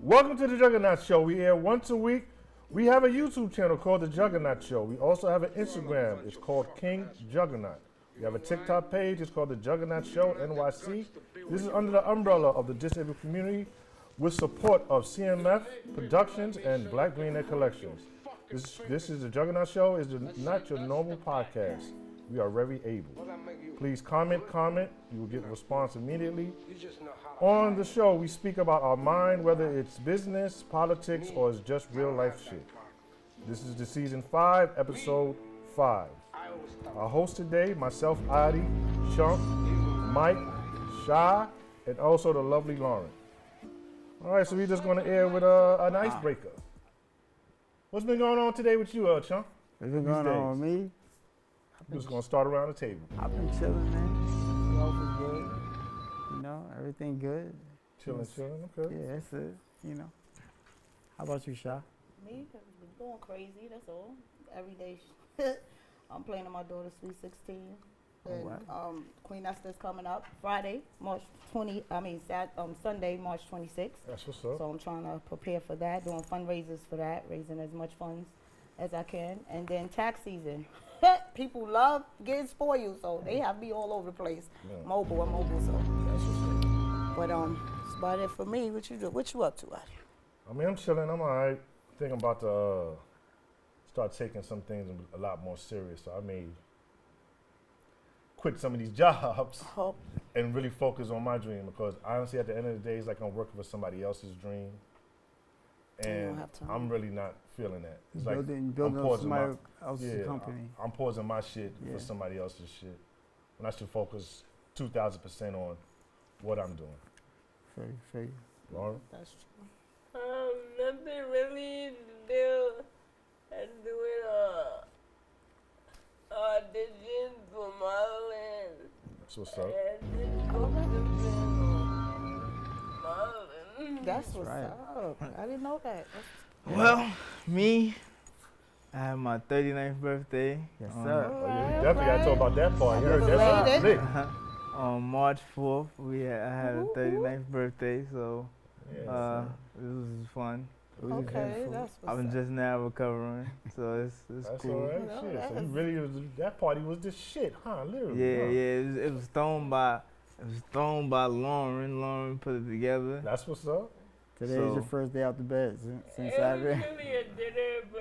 Welcome to the Juggernaut Show. We air once a week. We have a YouTube channel called the Juggernaut Show. We also have an Instagram. It's called King Juggernaut. We have a TikTok page. It's called the Juggernaut Show NYC. This is under the umbrella of the disabled community with support of CMF Productions and Black Greener Collections. This is the Juggernaut Show. It's not your normal podcast. We are very able. Please comment. You will get a response immediately. On the show, we speak about our mind, whether it's business, politics, or it's just real life shit. This is the season 5, episode 5. Our host today, myself, Adi, Chunk, Mike, Shy, and also the lovely Lauren. All right, so we're just going to air with an icebreaker. What's been going on today with you, Chunk? What's been going on with me? We're just going to start around the table. I've been chilling, man. Life is good. You know, everything good. Chilling, okay. Yeah, that's it. You know. How about you, Sha? Me, I've been going crazy, that's all. Every day. I'm playing on my daughter's Sweet 16. And wow. Queen Esther's coming up Sunday, March 26th. That's what's up. So I'm trying to prepare for that, doing fundraisers for that, raising as much funds as I can. And then tax season. People love getting spoiled, so they have me all over the place. Yeah. I'm mobile, so. That's what's up. But that's about it for me. What you do? What you up to out here? I mean, I'm chilling. I'm all right. I think I'm about to start taking some things a lot more serious. So I may quit some of these jobs and really focus on my dream, because honestly, at the end of the day, it's like I'm working for somebody else's dream. And I'm really not feeling that. It's building somebody else's company. I'm pausing my shit for somebody else's shit. And I should focus 2,000% on what I'm doing. Fair. Lauren? That's true. Nothing really to do. I'm doing auditions for modeling. That's what's up. That's what's up. I didn't know that. Well, me, I had my 39th birthday. Yes, sir. You definitely got to talk about that part. You heard that lit. On March 4th, I had a 39th birthday, so it was fun. Okay, that's what's I'm just now recovering, so it's that's cool. All right, shit. So you really that party was the shit, huh? Literally. Yeah. It was thrown by Lauren. Lauren put it together. That's what's up. Today is your first day out the bed since Saturday. It was really a dinner, but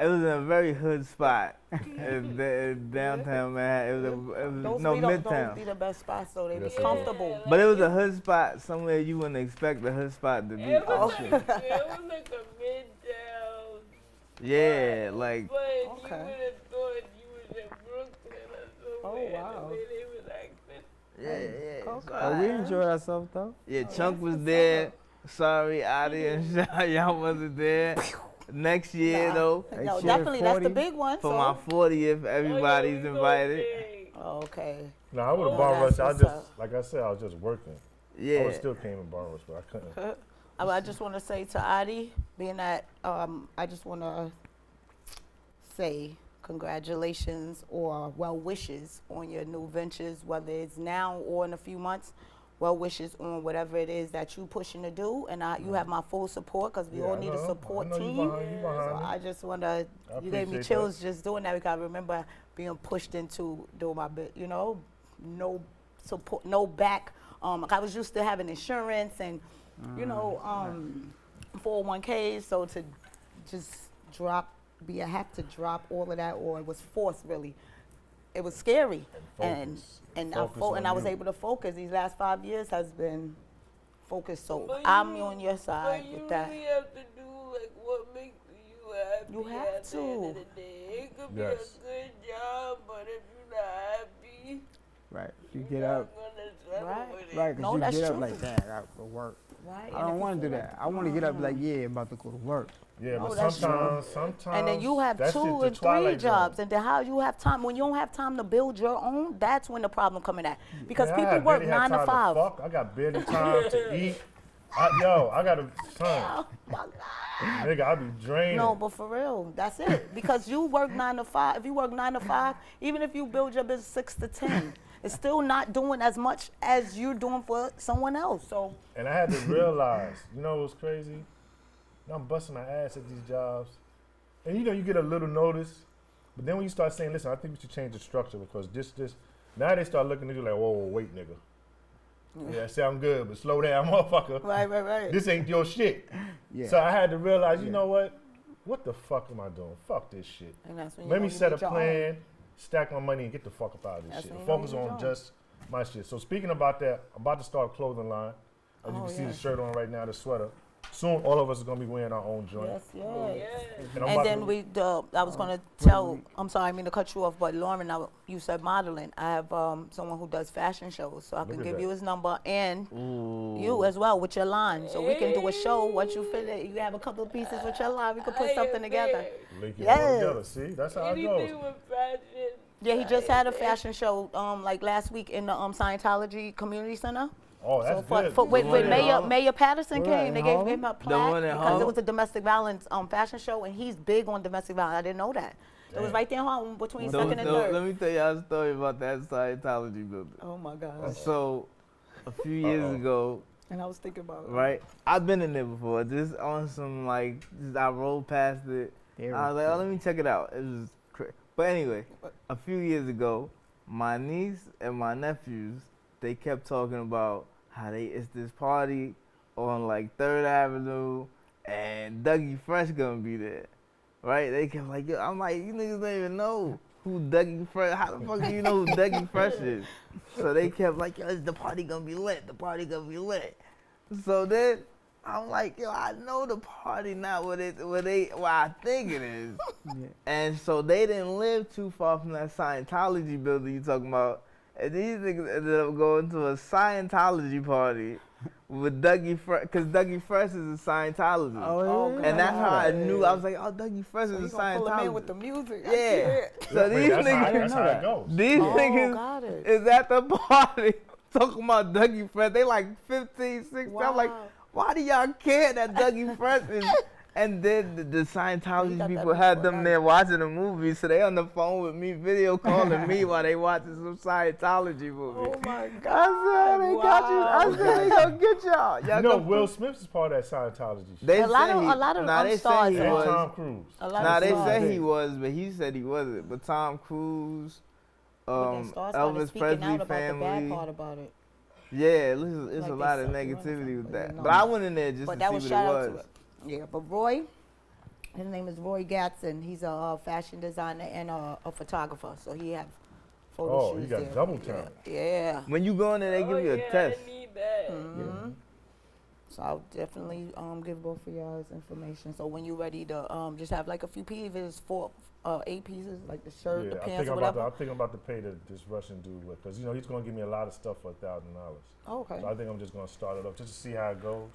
it was in a very hood spot in downtown Manhattan. It was Midtown. Those be the best spots, though. They be comfortable. But it was a hood spot somewhere you wouldn't expect the hood spot to be. It was like a Midtown. Yeah, like. But you would have thought you was in Brooklyn or somewhere. Oh, wow. The way they was acting. Yeah. Oh, we enjoyed ourselves, though. Yeah, Chunk was there. Sorry, Adi and Shy, y'all wasn't there. Next year, though. No, definitely, that's the big one. For my 40th, everybody's invited. Okay. No, I would have bar rushed. Like I said, I was just working. Yeah. I would still came in bar rush, but I couldn't. I just want to say to Adi, being that I just want to say congratulations or well wishes on your new ventures, whether it's now or in a few months. Well wishes on whatever it is that you pushing to do, and you have my full support, because we all need a support team. You behind so I just want to, you gave me chills just doing that, because I remember being pushed into doing my bit, you know, no support, no back. I was used to having insurance and, you know, 401ks, so to just have to drop all of that, or it was forced really. It was scary, and I was able to focus. These last 5 years has been focused, so I'm on your side with that. But you really have to do like what makes you happy. You have at the end of the day. It could be a good job, but if you're not happy, right? You get up, right? Because you get up like that. I have to work. Right. I don't want to do that. I want to get up like, I'm about to go to work. Yeah, but sometimes. And then you have 2 and 3 jobs, and then how you have time? When you don't have time to build your own, that's when the problem coming at. Because people work 9 to 5. I got barely time to eat. I got a time. Oh my God. Nigga, I be drained. No, but for real, that's it. Because you work 9 to 5. If you work 9 to 5, even if you build your business 6 to 10, it's still not doing as much as you're doing for someone else. So. And I had to realize, you know what's crazy? I'm busting my ass at these jobs. And you know, you get a little notice, but then when you start saying, listen, I think we should change the structure because this, now they start looking at you like, whoa, wait, nigga. Yeah, sound good, but slow down, motherfucker. Right. This ain't your shit. Yeah. So I had to realize, you know what? What the fuck am I doing? Fuck this shit. And that's when you Let know me you set a need your plan, own. stack my money, and get the fuck up out of this That's shit. when And you know focus you need on your own. just my shit. So speaking about that, I'm about to start a clothing line. As you Oh, can see yeah. the shirt on right now, the sweater. Soon, all of us are gonna be wearing our own joint. Yes. And, I'm And about then to, I was going to tell, I'm sorry, I mean to cut you off, but Lauren, you said modeling. I have someone who does fashion shows, so I can at give that. you his number and you as well with your line. So we can do a show. Once you fit it, you have a couple of pieces with your line. We can put something together. link it all Yes. together. See, that's how it goes. Anything with fashion. Yeah, he just had a fashion show like last week in the Scientology Community Center. Oh, that's good. With one in Harlem? Mayor Patterson Right, came, in they gave Harlem? him a one plaque in because Harlem? it was a domestic violence fashion show, and he's big on domestic violence. I didn't know that. It was Damn. right there in Harlem between Don't- second and don't- third. Let me tell y'all a story about that Scientology building. Oh my God! So, a few years ago, And I was thinking about right? I've been in there before, just on some like, just I rolled past it. There I was we like, oh, go. let me check it out. It was crazy. But anyway, a few years ago, my niece and my nephews, they kept talking about how it's this party on like 3rd Avenue and Dougie Fresh gonna be there, right? They kept like, yo, I'm like, you niggas don't even know who Dougie Fresh, how the fuck do you know who Dougie Fresh is? So they kept like, yo, the party gonna be lit, the party gonna be lit. So then I'm like, yo, I know the party not what I think it is. Yeah. And so they didn't live too far from that Scientology building you talking about. And these niggas ended up going to a Scientology party with Dougie Fresh, because Dougie Fresh is a Scientologist. Oh, yeah. And that's how I knew. I was like, oh, Dougie Fresh So is you a gonna pull him in with Scientologist. the music? I Yeah. can't. So these That's niggas, how it goes. these Oh, niggas got it. is at the party talking about Dougie Fresh. They like 15, 16. I'm like, Wow. why do y'all care that Dougie Fresh is? And then the You Scientology got that people had before them night. there watching the movie, so they on the phone with me, video calling me while they watching some Scientology movie. Oh my I God! said, they got you. I said, they gonna get y'all. Y'all You know, come Will through. Smith is part of that Scientology shit. They A lot said of- he- a lot of nah, they stars said he And was. Tom Cruise. A lot Nah, of they stars. said he was, but he said he wasn't. But Tom Cruise, But then stars started Elvis speaking Presley out about the bad family. part about it. Yeah, it's Like a they lot of suck you in or negativity something, with you that. know. But I went in there just But to that see was what shout it out was. to it. Yeah, but Roy, his name is Roy Gatson. He's a fashion designer and a photographer. So he have photo Oh, shoots you got there. double time. Yeah. When you go in there, they give you a test. I need that. Mhm. So I'll definitely give both of y'all his information. So when you're ready to just have like a few pieces, 8 pieces, like the shirt, Yeah, the I'm pants, thinking or about whatever. I'm thinking about to pay this Russian dude with, because you know he's gonna give me a lot of stuff for $1,000. Oh, okay. So I think I'm just gonna start it up just to see how it goes,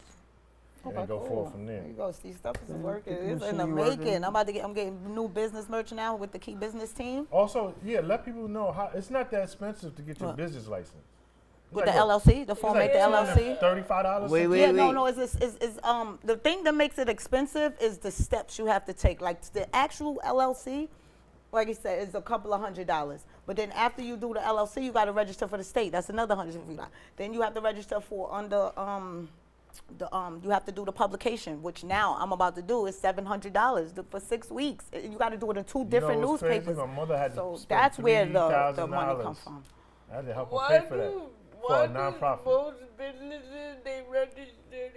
and then Okay, go cool. forward from there. There you go. See, stuff is Yeah, working. keep the It's in the machine making. working. I'm getting new business merch now with the Key Business team. Also, yeah, let people know how it's not that expensive to get your What? business license. It's With like the what? LLC, the format, the LLC. $35. Wait, wait. Yeah, no, it's the thing that makes it expensive is the steps you have to take. Like the actual LLC, like I said, is a couple of $100. But then after you do the LLC, you got to register for the state. That's another $150. Then you have to register for you have to do the publication, which now I'm about to do is $700 for 6 weeks. You got to do it in 2 different you know what's newspapers. Crazy? My mother had So to spend that's where the $3,000. money comes from. I had to help her Why pay for that do for a nonprofit. most businesses they register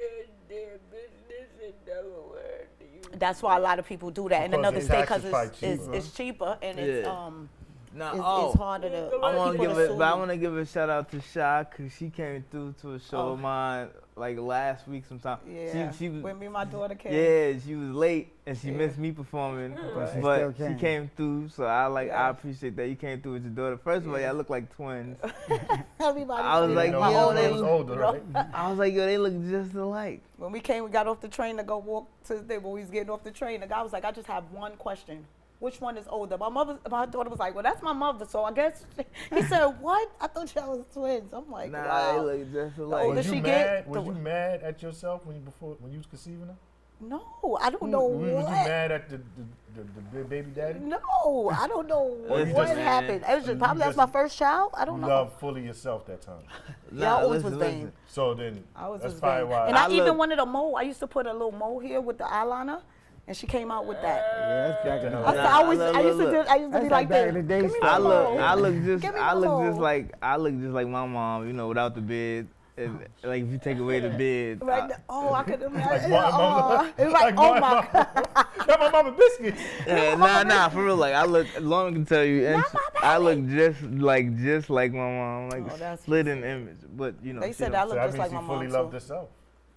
their business in Delaware? Do you That's why a lot of people do that in Because another the state tax because is probably it's cheaper and it's Yeah. Nah, it's harder to. I want to people give to it, sue but I you. want to give a shout out to Sha because she came through to a show of mine like last week sometime. Yeah, She was, when me and my daughter came. yeah, she was late and she Yeah. missed me performing, But she but still she came. came through. So I Yeah. appreciate that you came through with your daughter. First of all, Yeah. y'all look like twins. Everybody. I was You like, know, my my yo, mother they was look- older, right? I was like, yo, they look just alike. When we came, we got off the train to go walk to the thing. When we was getting off the train, the guy was like, "I just have one question. Which one is older?" My daughter was like, "Well, that's my mother." So I guess he said, "What? I thought y'all was twins." I'm like, Nah, wow. they look just older alike. Was she you get, mad? Was the- you mad at yourself when you was conceiving her? No, I don't know Was you what. mad at the baby daddy? No, I don't know It's what just- happened. It was just You probably that's just- my first child. I don't You know. loved fully yourself that time. Yeah, I always was listen, vain. listen. So then, I was that's just probably vain. why. And I I even look- wanted a mole. I used to put a little mole here with the eyeliner, and she came out with that. Yeah, that's back in the I, day. said, I, always, look, I used to look. do. I used to That's be like like back this. in the day Give me stuff. my mole. I look just Give me I my look mole. just like my mom, you know, without the bed. And, like if you take away the bed, Right. I could imagine. Like mama, It's like, oh my God. Got my mama biscuits. nah, for real. Like I look, Lauren can tell you, and Not my I look just like my mom, like Oh, that's split in image. But you know, They she said don't- I So look that just means like she my fully mom loved too. herself.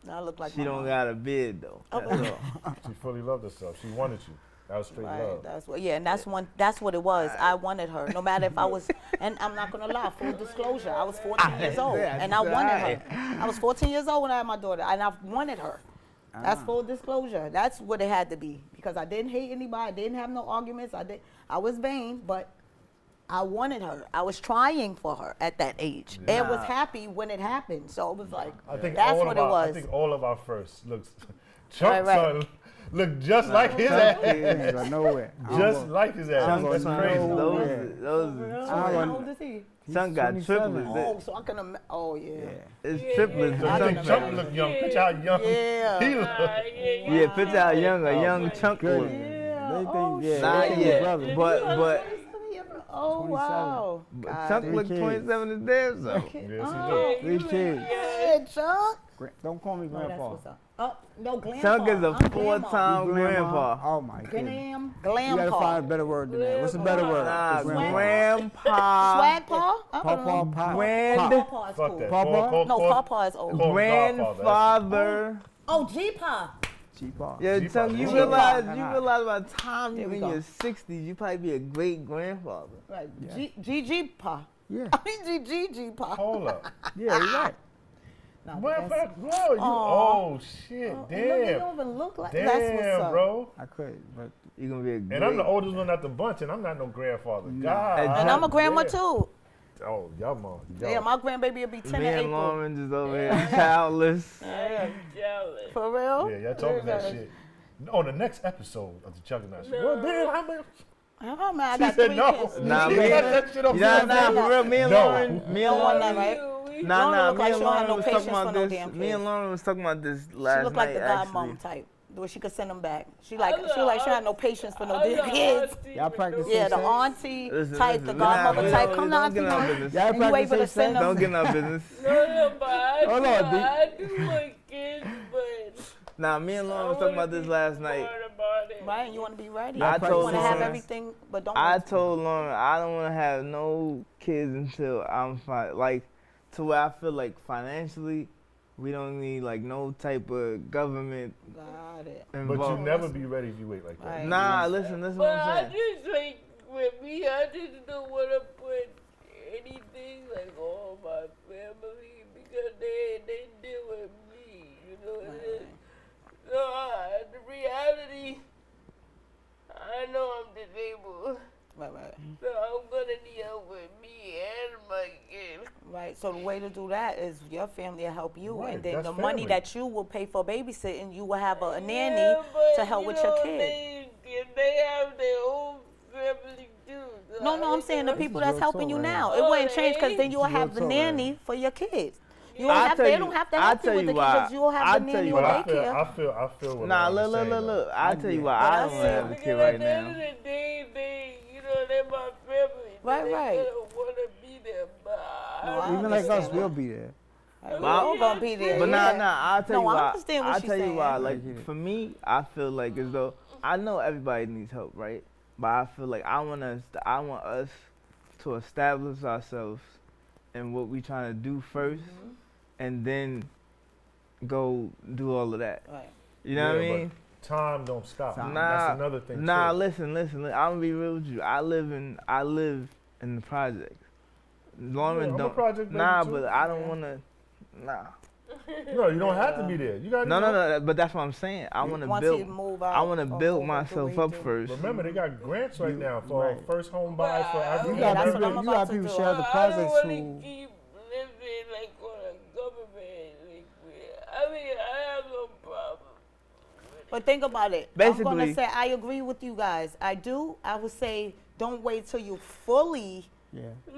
I look like she my don't mom. got a bed though. That's all. She fully loved herself. She wanted you. That was straight Right, love. that's what. Yeah, and that's what it was. I wanted her, no matter if I was. And I'm not gonna lie, full disclosure, I was 14 years old, and I wanted her. I was 14 years old when I had my daughter, and I wanted her. That's full disclosure. That's what it had to be, because I didn't hate anybody. I didn't have no arguments. I was vain, but I wanted her. I was trying for her at that age, and was happy when it happened. So it was like, I think that's all what of it our, I was. think all of our first looks. Chunk Right. son looked just like his ass. Ain't going nowhere. Just like his ass. I'm That's gonna crazy. know. Those How old is he? Chunk got 27. triplets. Oh, so I can. Oh yeah. It's triplets. I think Chunk Chunk look young. Picture how young Yeah. he look. Yeah, picture how young a young Chunk Good. look. Yeah. They Oh, think, yeah, Nah, they think yeah, brother. but Oh, wow. Chunk Three look kids. 27 is damn so. Yes, he do. 3 kids. Yeah, Chuck. Don't call me Oh, that's grandpa. what's up. Oh, no, grandpa. Chunk is I'm a grandma. 4-time grandpa. Oh my goodness. Glam, You gotta glampa. find a better word than that. What's a better word? Nah, Grandpa. grandpa, Swag paw? Papa, pop. grand, Pawpaw is Fuck cool. that. Papa? No, pawpaw is old. Call him grandfather. Oh, G-paw. G-pop. Yeah, G-pop. Chunk, you G-pop. realize Nah. by the time There you're we in go. your 60s, you probably be a great grandfather. Right, Yeah. G-paw. Yeah. I mean, G-paw. Hold up. Yeah, you're right. Nah, Where but that's- bro? You, oh shit. Oh, and look, you Damn. don't even look like that's what's Damn, up. bro. I could, but You're gonna be a great. And I'm the oldest one at the bunch, and I'm not no grandfather. God. And I'm a grandma damn. too. Oh, y'all mom. Yeah, my grandbaby will be 10 Me in and April. Lauren just over here childless. Yeah. Jealous. For real? Yeah, y'all talking that shit. On the next episode of the Juggernaut Show. Well, damn, how many? Oh, man, I She got said 3 no. kids. Nah, She me got and- that shit on Nah, film. for real. Me and No. Lauren, me and Don't want that, Lauren. right? Nah, Lauren look me like and she don't have Lauren no was talking patience about for no this. damn Me and kids. Lauren was talking about this She last look like the night. godmom Actually, type, where she could send them back. She like she had no patience for no damn kids. y'all practice Yeah, the sex? auntie Listen, type, listen, the we not- godmother we type. don't- Come don't on, get in our business. Y'all and you practice able to sex? send them. Don't get in our business. No, but I Hold do, on, I do want kids, but Nah, me and Lauren was talking about this last night. about it. Right, you want to be ready. I you told want to have her- everything, but don't. I wait. told Lauren I don't want to have no kids until I'm fine. Like, to where I feel like financially, we don't need like no type of government Got it. involved. But you never be ready if you wait like that. Right. Nah, listen what But I I'm saying. just like with me, I just don't want to put anything like on my family because they deal with me, you know. Right. So the reality, I know I'm disabled, Right, right, so I'm gonna need help with me and my kids. right. So the way to do that is your family will help you, Right, and then that's the money family. that you will pay for babysitting, you will have a nanny Yeah, but, to help you with your know, kid. They have their own family too. So No, I'm saying the This is people that's real helping talk you right now. here. It wouldn't change because then you'll This is have the real talk right nanny here. for your kids. You don't I'll have tell they you- don't have to I'll help you tell with the you kids. why. Because you'll have I'll the tell nanny you or But why. I feel daycare. what Nah, Lauren is look, saying, though. look. I'll tell you why But I that's don't want to have a Because kid at right the end now. of the day, they're my family. Right, they right. want to be there, but No, I Even like us, understand we'll that. be there. Right, But we're all gonna be there. But yeah. I'll tell No, you I why. understand what I'll she's tell you saying. why. I Like, get it. for me, I feel like as though I know everybody needs help, right? But I feel like I want us to establish ourselves and what we trying to do first, Mm-hmm. and then go do all of that. Right. You know what I Yeah, but mean? Time don't stop. Time. That's another thing. Nah, too. listen. I'm gonna be real with you. I live in the projects. Lauren I'm a don't. project baby Nah, too. but I don't wanna. Nah. No, you don't have to be there. You got No. But that's what I'm saying. I wanna Once you build. move out, I wanna or build move out the myself way up you do. first. Remember, they got grants right now for Right. first home buyers for You African Yeah, got that's what people, I'm you about got to people do. share the I don't projects want to who. keep living like on a government. Like, I mean, I have no problem with But think about it. I'm Basically- gonna say I agree with you guys. I do. I would say don't wait till you fully. Yeah. Because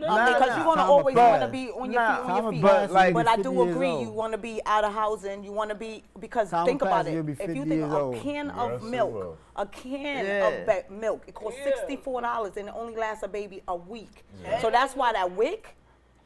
you're gonna Time always to want to pass. be on Nah, your time to feet. pass, like- But I 50 do years agree. old. You want to be out of housing. You want to be because Time think will about pass, it. you'll be If you 50 think years a old. can Yes, of it milk, will. a can Yeah. of milk, it costs $64 and it only lasts a baby a week. So that's why that WIC,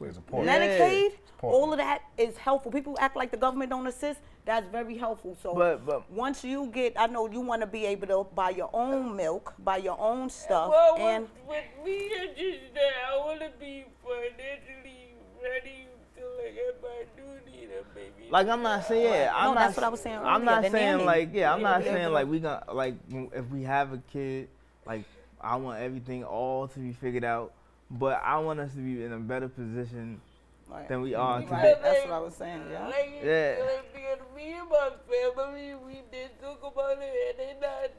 It's important. Medicaid, important. all of that is helpful. People act like the government don't assist. That's very helpful. So But- once you get, I know you want to be able to buy your own milk, buy your own stuff, Well, and with me, it's just that I want to be financially ready to, like, if I do need a baby. Like I'm not saying, yeah, I'm No, not. that's what I was saying I'm earlier, not the saying nanny. like, yeah, I'm not Yeah. saying like we gonna like if we have a kid, like I want everything all to be figured out, but I want us to be in a better position Right. than we are Right. today. That's what I was saying. Yeah. Like, Yeah. like, because me and my family, we did talk about it, and they're not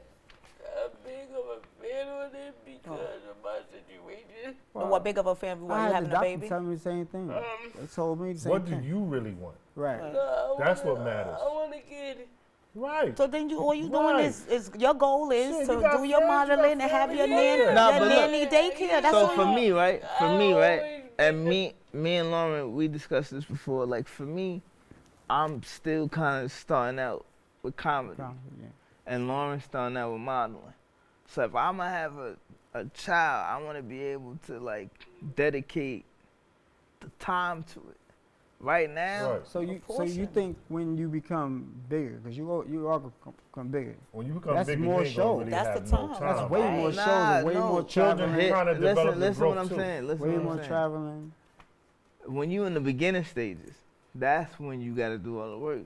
big of a fan on it because of my situation. And what big of a family I were you had the having a doctor baby? tell me the same thing. They told me the same What do thing. you really want? Right. No, I That's wanna- what matters. I want a kid. Right. So then all you doing Right. is your goal is Shit, to you got do your friends, you got modeling and have your family, nanny, yeah. Nah, your but look. nanny daycare. That's So all for you me, right? For me, always right? And me and Lauren, we discussed this before. Like for me, I'm still kind of starting out with comedy, Yeah. and Lauren's starting out with modeling. So if I'm gonna have a child, I want to be able to like dedicate the time to it. Right now, Right. So you Proportion. think when you become bigger, because you are gonna become bigger. When you become That's bigger, more you ain't gonna show. really That's have the no time. time. That's That's way more Right. shows, Nah, and way no. more Children traveling. hit- trying to develop listen, the listen growth what I'm too. saying. Listen Way what more I'm saying. traveling. When you in the beginning stages, that's when you got to do all the work.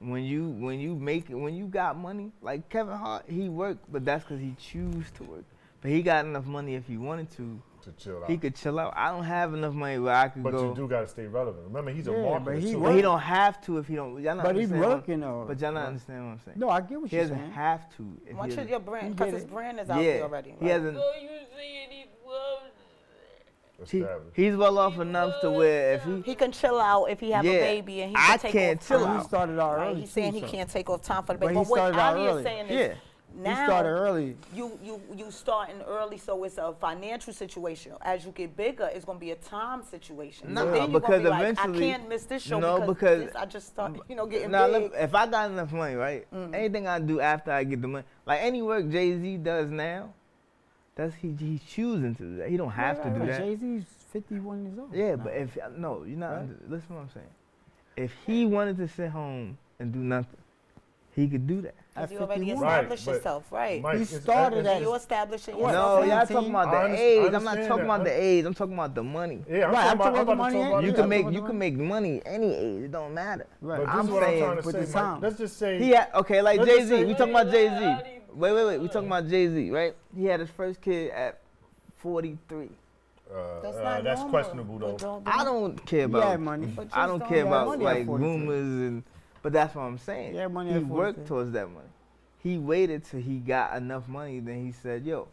When you got money, like Kevin Hart, he worked, but that's because he choose to work. But he got enough money if he wanted to, chill out. he could chill out. I don't have enough money where I could But go. you do gotta stay relevant. Remember, he's a Yeah, marketer but he too. But he don't have to if he don't. Y'all not But he understand what- working though. But y'all not understand what I'm saying. No, I get what He you're doesn't saying. have to. If Once he your doesn't- brand, You because get his it. brand is out yeah, there already. he hasn't. So you saying he loves Established. He's well off enough to where if He can chill out if he have Yeah, a baby and he I can take can't off chill time. But out. he started out Right, early. he's saying too, he so. can't take off time for the But baby. he But what started out Ali is early. saying Yeah. is He now started early. you starting early, so it's a financial situation. As you get bigger, it's gonna be a time situation. No, so then you because gonna be like, I eventually- can't miss this show No, because, because- this, I just start, getting Now, big. look, if I got enough money, right? Anything I do after I get the money, like any work Jay-Z does now, that's he's choosing to do that. He don't have to do that. Jay-Z's 51 years old. Yeah, now. but if no, you're not. Right. Listen to what I'm saying. If he wanted to sit home and do nothing, he could do that. At you already 51. established Right, but yourself, right? Mike, He it's- started it's- at- You establishing What, yourself. No, y'all 17? talking about I the under- age. I I'm not understand talking that. about the age. I'm talking about the money. Yeah, I'm Right, talking I'm about, talking I'm about about to the talk money about and- You that. can I'm make talking you about can make money any age. It don't matter. Right. But this I'm is what I'm saying, trying to with say, the Mike. time. Let's just say He had okay, like Let's Jay just Z. say- We talking about Jay Z. Wait. We talking about Jay Z, right? He had his first kid at 43. That's not that's normal. questionable though. But don't- I don't care He about. had money. But I just don't don't care have about money at like 43. rumors and. But that's what I'm saying. He had money He at worked 43. towards that money. He waited till he got enough money. Then he said, "Yo,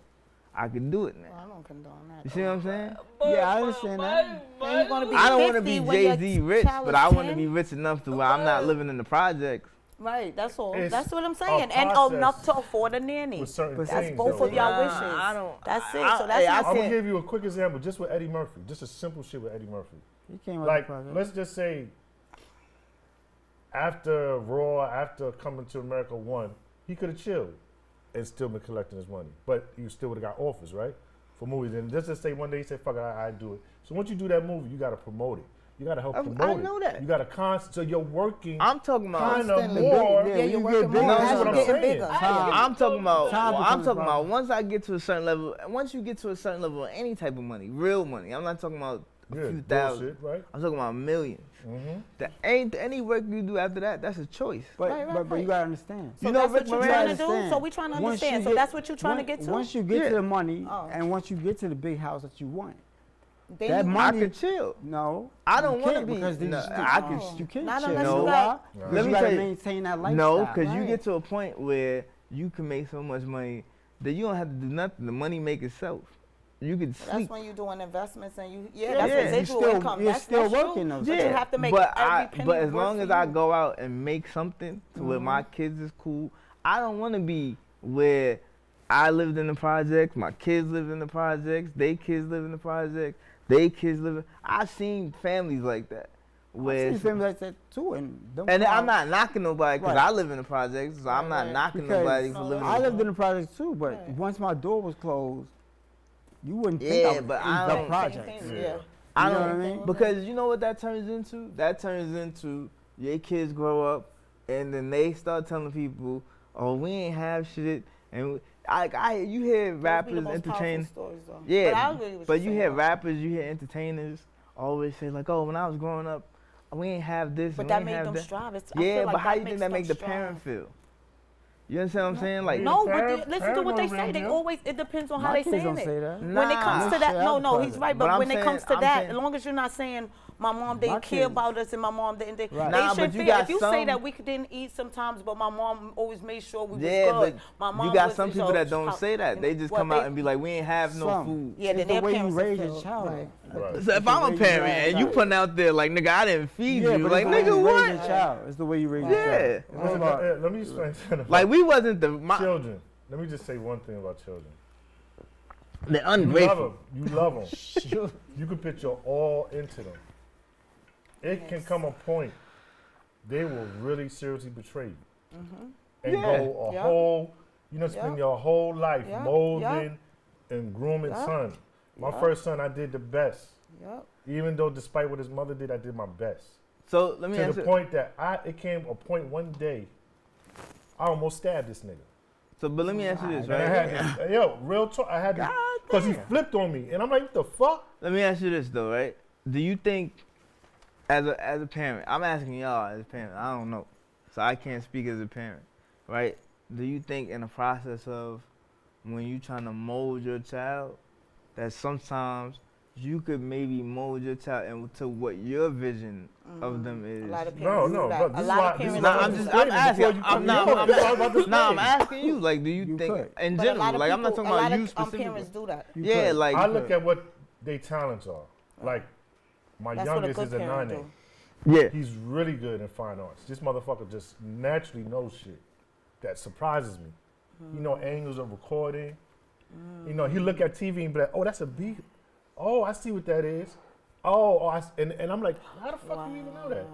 I can do it now." I don't condone that. You see what I'm saying? Yeah, I understand that. Then you gonna be I don't want to 50 be when your Jay Z rich, child but is I want to 10. be rich enough to where I'm not living in the projects. Right, that's all. It's That's what I'm a saying. And process enough to afford a nanny. with certain That's things, both though. of y'all Nah, wishes. I don't- That's it. I- So that's hey, I not I'm gonna can't- give you a quick example, just with Eddie Murphy, just a simple shit with Eddie Murphy. He came with Like, the project. let's just say, after Raw, after Coming to America 1, he could have chilled and still been collecting his money, but you still would have got offers, right, for movies. And just to say one day he said, "Fuck it, I do it." So once you do that movie, you got to promote it. You got to help I promote it. know that. You got to so you're working I'm talking about. kind of Constantly more. big, Yeah, when you're you working get more. big, No, As that's you're what I'm getting saying. bigger. I'm talking about. Time I'm becomes a talking about problem. once I get to a certain level. Once you get to a certain level of any type of money, real money. I'm not talking about a Yeah, few thousand. bullshit, right? I'm talking about millions. Mm-hmm. That ain't any work you do after that. That's a choice. But, Right, but right. you gotta understand. So You know that's Rick what you're Moranis? trying to do. Understand. So we trying to Once you understand. So get- that's what you're trying to get to. Once you get Yeah. to the money, Oh. and once you get to the big house that you want, Then that you- money. I could chill. No, I don't you wanna can't be- because then no, you, I you can't Not chill. unless You you know got- why? Let Because me you gotta tell you- maintain that lifestyle. No, because you Right. get to a point where you can make so much money that you don't have to do nothing. The money make itself. You can That's sleep. when you're doing investments and you, Yeah, that's you're residual still- income. you're that's still true. working though. But Yeah, you have to make but every I, penny but as work long for as I you. go out and make something to where my kids is cool, I don't want to be where I lived in the projects, my kids lived in the projects, they kids live in the projects, they kids live. I've seen families like that. I see families like that too, and I'm not knocking nobody because Right. I live in the projects, so I'm not knocking Because nobody for living. I lived in the projects too, but Right. once my door was closed, you wouldn't think Yeah, I was but in I the don't- projects. Yeah. I You know don't what I mean? because you know what that turns into? That turns into your kids grow up and then they start telling people, "Oh, we ain't have shit." And you hear rappers entertain. Yeah, but you hear rappers, you hear entertainers always say like, "Oh, when I was growing up, we ain't have this." But and we that ain't made have them that." strive. I Yeah, feel like but how you makes think that them make the strive. parent feel? You understand what I'm saying? Like, No, but Parent- listen to what they parent say. They around always, it depends on how My they kids say don't it. say that. When it Nah. comes to They that, say no, I'm no, he's present. right. But But I'm when it saying- comes to I'm that, saying- as long as you're not saying my mom didn't My care kids- about us and my mom didn't, Right. they Nah, should but you feel. got If you say some- that we didn't eat sometimes, but my mom always made sure we yeah, was good. but My mom you got was- some people so that don't how- say that. They just well, come out and be like, "We ain't have no Some. food." Yeah, then It's the their way you parents will raise your feel- child. right. Right. So if I'm a parent and you putting out there like, "Nigga, I didn't feed Yeah, you," but like, it's the way "Nigga, you raise what?" your child. It's the way you raise your Yeah. child. It's all Listen, about- let me explain something. Like we wasn't the children. Let me just say one thing about children. they're You love ungrateful. them. You love them. You can put your all into them. It can come a point they will really seriously betray you and Yeah. go a Yep. whole. You know, spend Yep. your whole life Yep. molding and grooming Yep. son. My Yep. first son, I did the best. Yep. Even though, despite what his mother did, I did my best. So let me To ask the you. point that it came a point one day, I almost stabbed this nigga. So, but let me ask you this, And I right? had to, yo, real talk. I had to, because he flipped on me, and I'm like, what the fuck? Let me ask you this though, right? Do you think, as a parent, I'm asking y'all as a parent, I don't know, so I can't speak as a parent, right? Do you think in the process of when you trying to mold your child, that sometimes you could maybe mold your child into what your vision of them is? A lot of No, parents no, do that. but this A is lot why. of This is parents why Nah, do I'm that. just, explaining I'm asking. before you I'm come not. in. This is why I'm about to No, I'm explain. asking you. Like, do you You think could. in But a lot general? of Like, I'm not people- talking about a you lot of specifically. parents do that. You Yeah, could. like I look at what their talents are. Like, my That's what a youngest good is a parent 9A. do. yeah. He's really good in fine arts. This motherfucker just naturally knows shit that surprises me. You know, angles of recording. You know, he look at TV and be like, "Oh, that's a beat. Oh, I see what that is. Oh, and I'm like, how the fuck do you even know that?"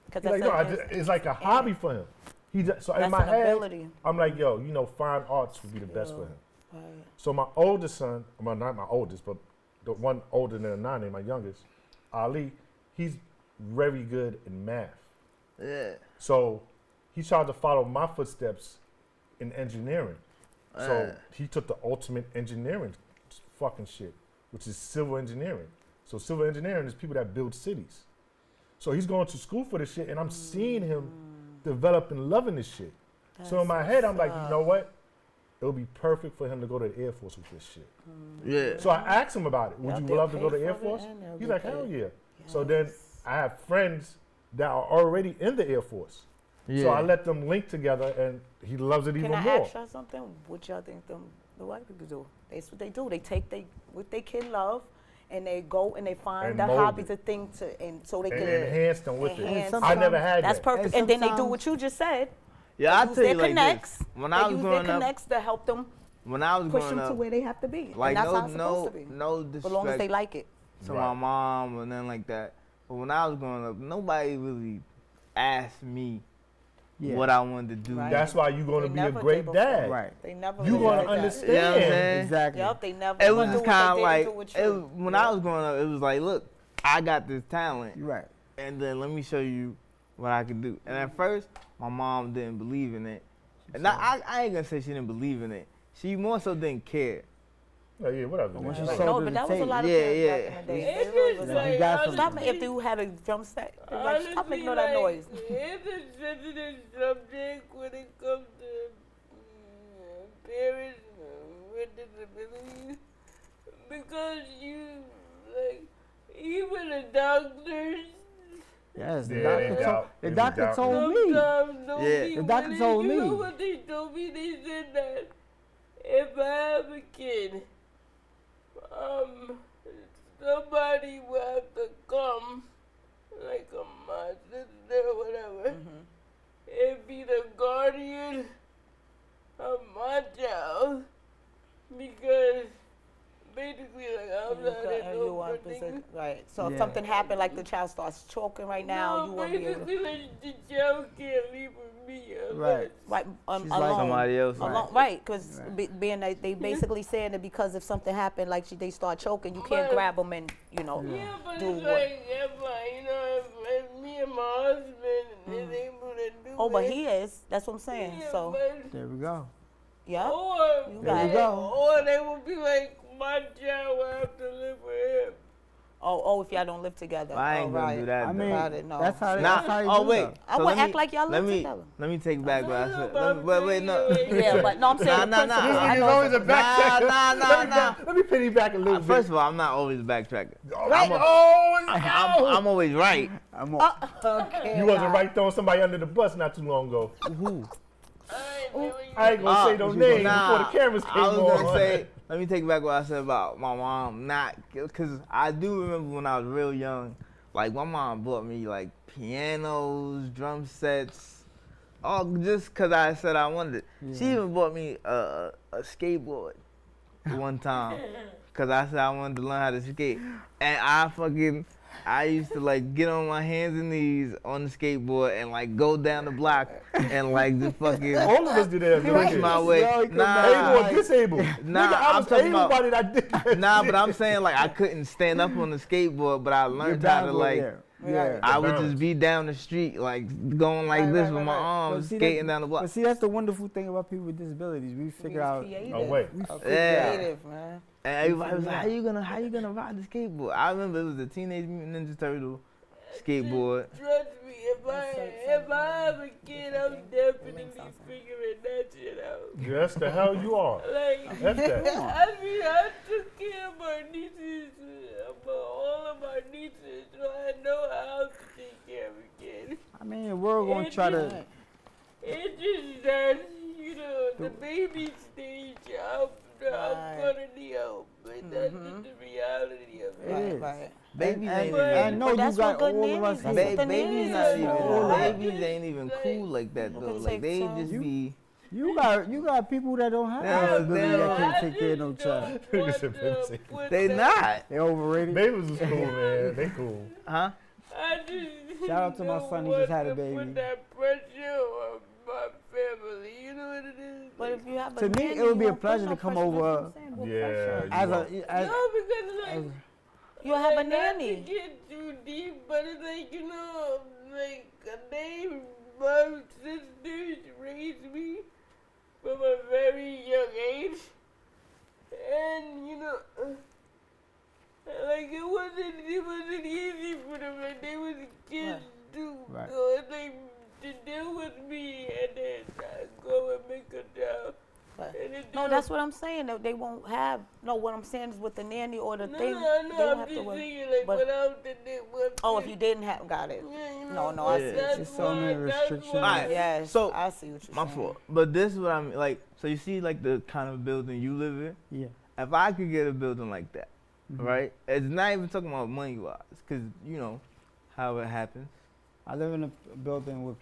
Because He's like, no, it's like a hobby for him. He just, so in That's my an head, ability. I'm like, yo, you know, fine arts would be the best for him. Right. So my oldest son, well, not my oldest, but the one older than a 9, my youngest, Ali, he's very good in math. Yeah. So he tried to follow my footsteps in engineering. So he took the ultimate engineering fucking shit, which is civil engineering. So civil engineering is people that build cities. So he's going to school for this shit, and I'm seeing him develop and loving this shit. So in my head, I'm like, you know what? It'll be perfect for him to go to the Air Force with this shit. Yeah. So I asked him about it. Would Yep, you they'll love to pay go to for Air it Force? and they'll He's get like, hell paid. yeah. So then I have friends that are already in the Air Force. Yeah. So I let them link together, and he loves it even Can I more. ask y'all something? What y'all think the white people do? That's what they do. They take what they kid love, and they go and they find And the mold hobbies, it. the thing to, and so they And can enhance them with enhance it. I never them. had That's that. perfect. And And then they do sometimes- what you just said. Yeah, I Use tell their you like connects. this. When They I was use their growing up, connects to help them when I was push growing them to up, where they have to be. like and that's how no, it's no, supposed to be. no As long as they disrespect like it. to Right. my mom or nothing like that. But when I was growing up, nobody really asked me Yeah. what I wanted to do. Right. That's why you're going They to be a never great did dad. before. Right. They never You're really going did to that. understand. You know what I'm saying? Exactly. Yep, they never. It was do just what kind they of like didn't do with you. when I was growing up, it was like, look, I got this talent, You're right. and then let me show you what I can do. And at first, my mom didn't believe in it. And I ain't gonna say she didn't believe in it. She more so didn't care. Oh, yeah, whatever. But when man. she Like, sold No, it but to that was a tape. lot of Yeah, parents back yeah. in the day. It's They really just was Like, you like, got some- stop it if you had a drum set. Like, stop making all that noise. It's a sensitive subject when it comes to parents with disabilities because even the doctors Yes, the Yeah, doctor they told, doubt. the They doctor doubt. told me. sometimes don't Yeah. be The doctor willing. told You know me. what they told me? They said that if I have a kid, somebody will have to come, like my sister or whatever, and be the guardian right. So if Yeah. something happened, like the child starts choking right now, you won't be able to. basically, like, the child can't leave with me. Right. Right, She's alone. like somebody else. Alone, right? Because Right. being that they basically saying that because if something happened, like they start choking, you can't But- grab them and Yeah, but do it's what? like if me and my husband is able to do Oh, but it, he is. That's what I'm saying. yeah, So, but- There we go. yeah. or You got it. or they will be like, my child will have to live with him. Oh, if y'all don't live together. I ain't oh, gonna right. do that. I though. mean, Got it, no. that's how they, Nah, that's how they oh do wait. though. I So wouldn't let act like y'all let live me, together. Let me take back what I I said. know, Wait, no. Yeah, but no, I'm saying the Nah, nah, principle. nah. I He's know always a it's backtracker. Nah. Let me piggyback a little bit. First of all, I'm not always backtracking. Right. Oh, no. I'm always right. I'm on, okay. You wasn't right throwing somebody under the bus not too long ago. I ain't gonna say no names before the cameras came I was on. gonna say, let me take back what I said about my mom not, cause I do remember when I was real young, like my mom bought me like pianos, drum sets, all just cause I said I wanted it. She even bought me a skateboard one time, cause I said I wanted to learn how to skate, and I used to like get on my hands and knees on the skateboard and like go down the block and like just fucking All of us did that. as push kids. my way. Yo, he could Nah, Able or disabled. Nah, Nigga, I I'm was talking able about- bodied. I did that Nah, shit. but I'm saying like I couldn't stand up on the skateboard, but I learned how to like yeah. I would balance. just be down the street like going like Right, this right, with right, my right. arms But see, skating that- down the block. But see, that's the wonderful thing about people with disabilities. We figure out. Oh, wait. We figure Yeah. out. Creative, man. And everybody was like, how you gonna ride the skateboard? I remember it was the Teenage Mutant Ninja Turtle skateboard. Trust me, if I have a kid, I'm definitely figuring that shit out. Yes, the hell you are. Like, That's that. I mean, I took care of my nieces, all of my nieces, so I know how to take care of a kid. I mean, we're going to try to. It's just that, the baby stage, I'm gonna need help, but that's just the reality of it. It is. Right. Babies And, ain't and even no, But you that's got what good all of us. nannies do. here. That's what the babies nannies not do. even Right. babies ain't even cool like that You though. can Like take they some. just be You got people that don't have Yeah, disability that I can't take care of no child. Nigga said baby. they not. They overrated. Babies was cool, man. They cool. Huh? I just Shout out to my don't son, he just want had a to baby. Put that pressure on my family, you know what it is? But if you have a To me, nanny, it would be you a won't put pleasure no to come pressure. That's what over, I'm saying, no Yeah, pressure. you as are. a No, because like, You'll have a like, not to nanny. get too deep, but it's like, like my sisters raised me from a very young age. And, like it wasn't easy for them. Like they was kids too. Right. So it's like to deal with me and then go and make a job. Right. And it No, do- that's what I'm saying. That they won't have. No, what I'm saying is with the nanny or the No, thing, no, they won't I'm have to just worry. saying like But- without the Oh, if you didn't have, got it. No, I see what that's you're saying. So many why- that's restrictions. why- Alright, Yes, So, I see what you're My saying. fault. But this is what I'm like. So you see, like the kind of building you live in. Yeah. If I could get a building like that, Mhm. right? It's not even talking about money wise, because you know how it happens. I live in a building with,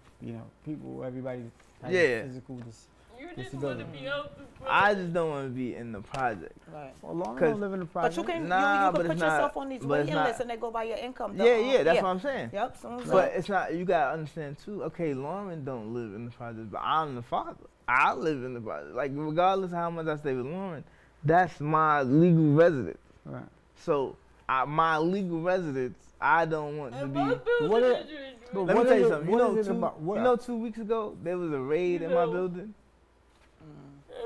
people, everybody has Yeah. physical You just want to disability. be healthy. I just don't want to be in the project. Right. Well, long as I 'Cause- don't live in a But project. you can, Nah, you but can it's put not- yourself on these but it's waiting not- lists and they go by your income. Yeah, that's what I'm saying. Yep. Soon as But it's not. You gotta understand too. Okay, Lauren don't live in the project, but I'm the father. I live in the project. Like regardless of how much I stay with Lauren, that's my legal residence. Right. So my legal residence, I don't want to And be. my building What is it- really but Let me what tell is you it- something. what You know, is it about- what- you know, 2 weeks ago there was a raid in my know, building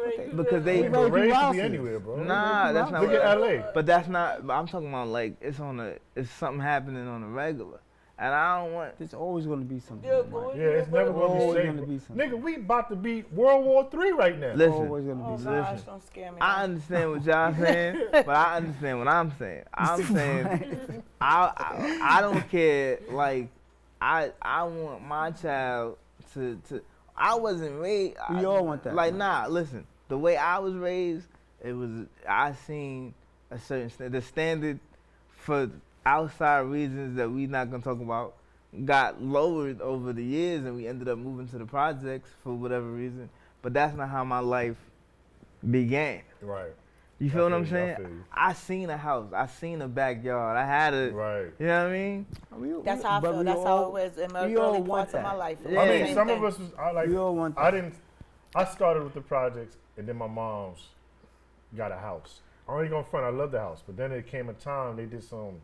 Okay. because they. Hey, bro, Raid raid could houses. be anywhere, bro. Nah, that's not. Look what- at LA. But that's not. But I'm talking about like it's something happening on a regular, and I don't want. There's always going to be something. Yeah, Right? boy. Yeah, it's never gonna Always be gonna safe. be something. Nigga, we about to be World War III right now. Listen, Always going to Oh be gosh, something. don't scare me. I understand what y'all saying, but I understand what I'm saying. I'm saying I don't care. Like I want my child to. I wasn't raised. We all want that, Like man. listen. The way I was raised, I seen a certain the standard for outside reasons that we not gonna talk about got lowered over the years, and we ended up moving to the projects for whatever reason. But that's not how my life began. Right. You feel what I'm feel you, I saying? feel you. I seen a house. I seen a backyard. I had a, Right. you know what I mean? That's how I but feel. we That's all- how it was in my we all early want parts of my that. life. Yeah. I mean, Same some thing. of us was, We all want I that. didn't, I started with the projects and then my mom's got a house. I ain't gonna front, I love the house, but then there came a time they did some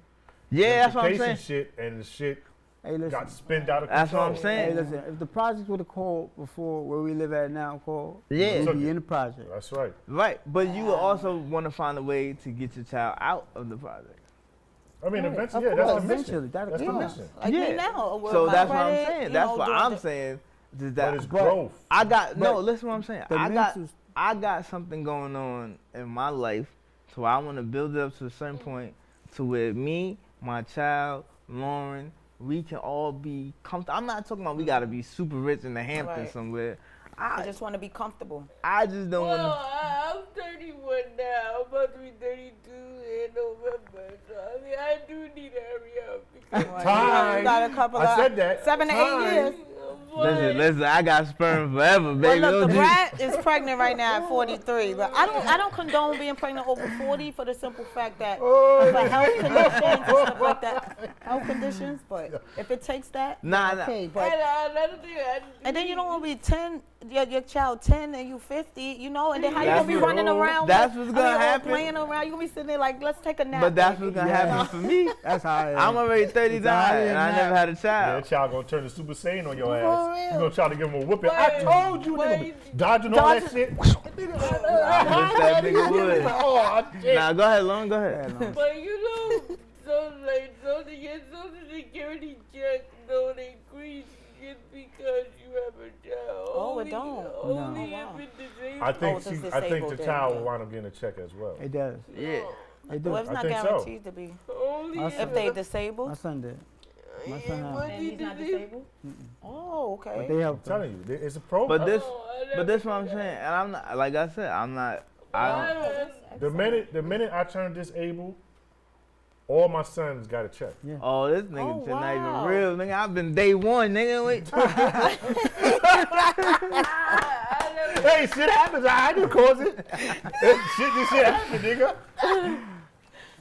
Yeah, that's what I'm gentrification saying. shit and the shit Hey, listen. got spinned out of That's what control. I'm saying. Hey, listen. If the project would have called before where we live at now, called, Yeah. we'd be in the project. That's right. Right, but you would also want to find a way to get your child out of the project. I mean, Yeah, eventually, of yeah, that's course, the mission. eventually, that'll That's the come. mission. Like Yeah. me now. with So my that's what I'm credit, saying. you That's know, what doing I'm the- saying. Is But that it's But- growth. I got no. but Listen, what I'm saying. the mental- I got something going on in my life, so I want to build it up to a certain point, to where me, my child, Lauren, we can all be comfortable. I'm not talking about we gotta be super rich in the Hamptons Right. somewhere. I just want to be comfortable. I just don't Well, want I'm 31 now. I'm about to be 32 in November. So, I mean, I do need to hurry up. Because Time. You got a couple I of said that. 7 to 8 Time. years. Listen, I got sperm forever, Well, baby. look, Don't the you- brat is pregnant right now at 43. But I don't condone being pregnant over 40 for the simple fact that Oh, for health conditions and stuff like that. Health conditions, but if it takes that, Nah, nah. okay. But Another thing, and then you don't want to be 10, your child 10 and you 50, you know, and then how you That's gonna be what- running around? that's with- what's gonna I mean, all happen. Playing around, you gonna be sitting there like, let's take a nap. But that's baby. what's gonna Yeah. happen for me. That's how I am. I'm already 39 It's all right and I now. never had a Yeah, child. that child gonna turn the Super Saiyan on your For ass. real. You gonna try to give him a whooping. I Wait, told you, nigga. wait. Dodging all that Dodge- shit. I wish that nigga would. Oh, shit. Nah, go ahead, Lauren. Go ahead. Yeah, no. But you know, so to get social security check don't increase just because you have a child. Oh, it don't. Only No. if it's disabled. I think Oh, it's I think disabled the then, child yeah. will wind up getting a check as well. It does. Yeah. It do. Well, it's I not think so. guaranteed to be. Only That's If they disabled. My son did. My son has. But And he's not disabled? Oh, But okay. they I'm helped him. telling you, it's a program. But this, I never but this what I'm did saying, and I'm not. Like I said, I'm not. I don't. The minute I turned disabled, all my sons got a check. Oh, this nigga Oh, shit not even wow. real, nigga. I've been day one, nigga. Wait. Hey, shit happens. I didn't cause it. This shit happened, nigga.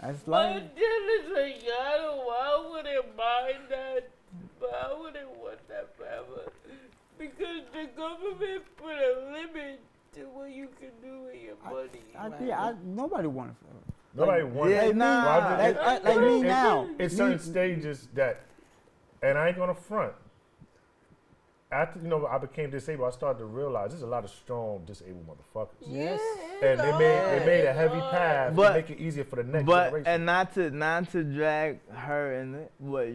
That's My life. is like, I wouldn't mind that, but I wouldn't want that forever. Because the government put a limit to what you can do with your money. Nobody wanted it. Nobody wanted Yeah, it. nah. Well, I did- Like me now. It's certain stages that, and I ain't gonna front. After I became disabled, I started to realize there's a lot of strong disabled motherfuckers, Yes. and they made a heavy path But- to make it easier for the next But generation. and not to drag her in it. What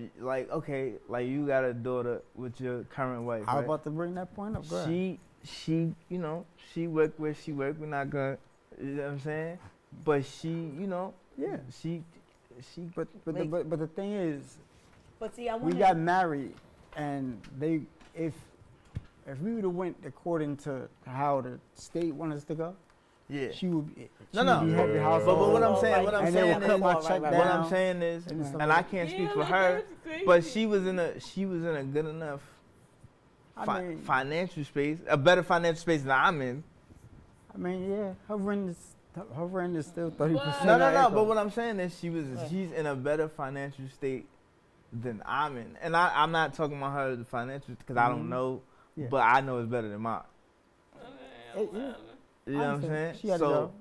okay, like you got a daughter with your current wife. I was right? about to bring that point up. Go ahead. She work where she work. We're not gonna, you know what I'm saying? But she, Yeah. she. But the thing is, But see, I we want got married, and if we would have went according to how the state wanted us to go, Yeah. she would be. No, she no. would be happy Yeah. household. But what I'm Oh, saying, right. what I'm and they saying would is, cut my Right, check right, what down. I'm saying is, and stuff and like I can't speak for like, her, that's crazy. but she was in a good enough I mean, financial space, a better financial space than I'm in. yeah, her rent is still 30%. No. But what I'm saying is, she's in a better financial state than I'm in, and I'm not talking about her the financial because I don't know, Yeah. but I know it's better than mine. Yeah. You know what I'm saying? She had a job.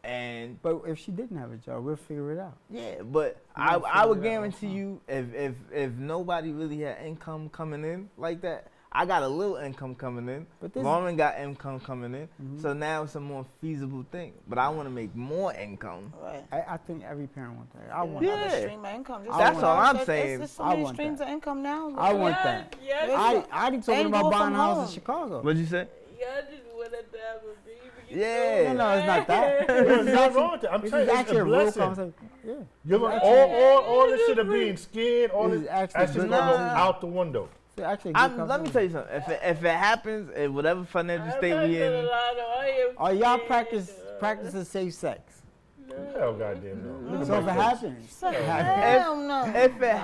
And But if she didn't have a job, we'll figure it out. yeah, but Yeah, I would figure it out. guarantee you, if nobody really had income coming in like that, I got a little income coming in. But this, Lauren got income coming in, Mhm. so now it's a more feasible thing. But I want to make more income. Right. I think every parent wants that. I want Yeah. Another that. stream of income. Just That's like all Mom I'm said, saying. There's so I many want streams that. of income now. I want that. Yeah, I be talking And about do it buying from a house in home. Chicago. What'd you say? y'all just wanted to have a baby. Yeah. No, it's not that. There's nothing wrong with that. I'm This telling is you, it's actually a a real blessing. conversation. Yeah. You're like, all this shit of being scared, all This this, is actually that's just good gonna go conversation. out the window. It's actually a good Let me conversation. tell you something. If it happens, in whatever financial state we in, Are y'all practicing safe sex? Hell, goddamn no. Look So at if my it face. happens, Hell no. if it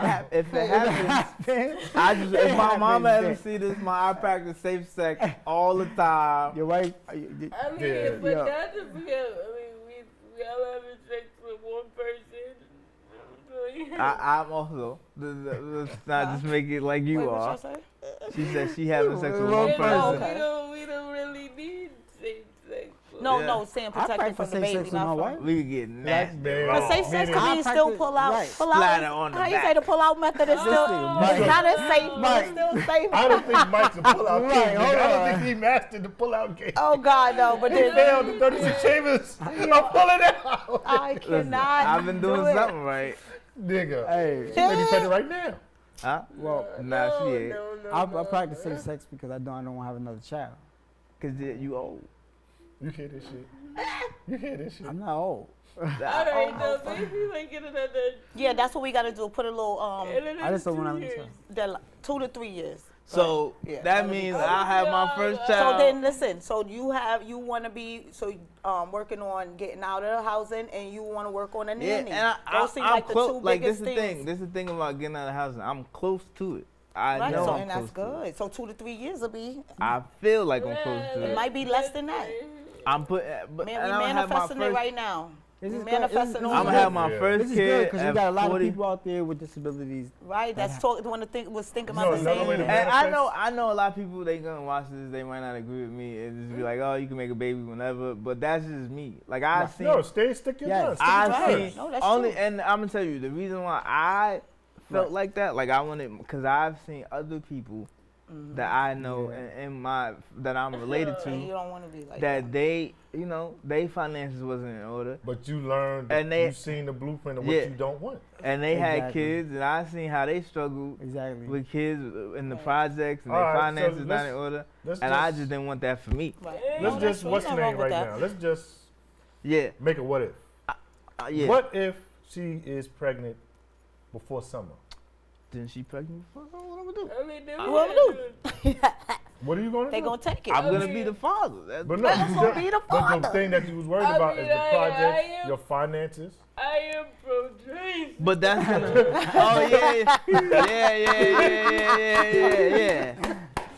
happens, I just if my mama ever happens. see this, I practice safe sex all the time. your wife, I mean, Yeah. but Yeah. not to forget, I mean, y'all having sex with one person. I'm also. Let's not just make it like you Wait, are. what y'all say? She said she having sex with Wrong one person. person. We don't really need same sex. No, Yeah. no, saying I protected practice from the safe baby, sex with my not from. wife. We could get nasty. Man, But safe sex meaning- can mean still pull out. Right. Pull out. Splatter on the How you back. say the pull out method is still? Mike. It's not as safe, but Mike. it's still safe. I don't think Mike's a pull-out Right, king. hold nigga. I don't on. think he mastered the pull-out game. Oh God, no! But He then failed the 36 chambers. I'm pulling it out. I Listen, cannot. I've been doing do it. something right. Nigga. Hey, She may be pregnant right now. Huh? well, Nah, she ain't. I practice safe sex because I don't want to have another child. Cause you old. You hear this shit? You hear this shit? I'm not old. Alright, no, maybe like get another. Yeah, that's what we gotta do. Put a little I just don't want to have another child. 2 to 3 years. So Yeah, that that'll be means good. I have my first So child. then listen. So you want to be working on getting out of the housing, and you want to work on a Yeah, nanny. and Those seem I'm like the close. two Like this biggest is the things. thing. This is the thing about getting out of the house. I'm close to it. I Right, know so, I'm and close that's to it. good. So 2 to 3 years will be. I feel like I'm close to It it. might be less than that. I'm put, but Man, and we I'm gonna have my manifesting it first. right now. This We is good. manifesting This on I'm is gonna good. have my Yeah. first This is kid good because you at got a lot 40. of people out there with disabilities. Right, that's talk. Want to think was thinking No, about the another same. way to thing. And manifest. I know a lot of people, they gonna watch this, they might not agree with me and just be like, oh, you can make a baby whenever, but that's just me. Like I've seen, No, stick your Yes. guns. Stick I've your Right. guns. seen No, that's only, true. and I'm gonna tell you the reason why I felt Right. like that, like I wanted, because I've seen other people that I know Yeah. and that I'm related And you to, don't want to be like that they, you know, they finances wasn't in order, But you learned, And they- you've seen the blueprint of what Yeah. you don't want. and they had Exactly. kids, and I seen how they struggled Exactly. with kids in the Right. projects and All their right, so finances not let's- in order, Let's and I just didn't want that for me. Right. let's No, that's just true. what's the Nothing wrong name with right that. now? Let's just Yeah, make a what if. yeah. What if she is pregnant before summer? Then she pregnant? What I'm gonna do? I mean, they What would we do? What are you gonna They do? gonna take it. I'm gonna mean- be the father. That's But no, That's you gonna just- be the but the father. thing that you was worried I about mean, is the I project, am- your finances. I am pro-choice. But that's gonna. Oh yeah.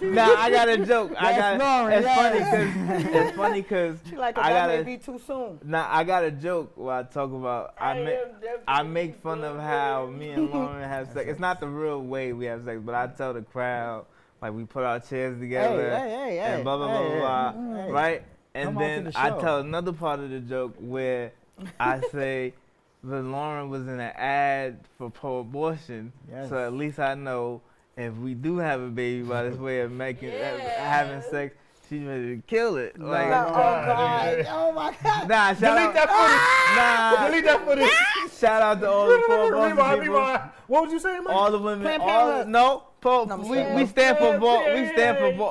Now I got a joke. Lauren, It's funny because She like I that may gotta. be too soon. Now I got a joke where I talk about I definitely make fun of how me and Lauren have sex. It's not the real way we have sex, but I tell the crowd like we put our chairs together Hey, and blah blah blah hey, blah, blah hey. right? And Come on to then the I show. tell another part of the joke where I say that Lauren was in an ad for pro-abortion, Yes. so at least I know if we do have a baby by this way of making having sex, she's ready to kill it. Like, Oh God! Oh my God! nah, shout Delete out, that footage. nah, Delete that footage. shout out to all the pro-abortion Rewind, people, rewind. What was you saying, Mike? all the women, Planned all Parenthood. no. No, I'm We saying- stand for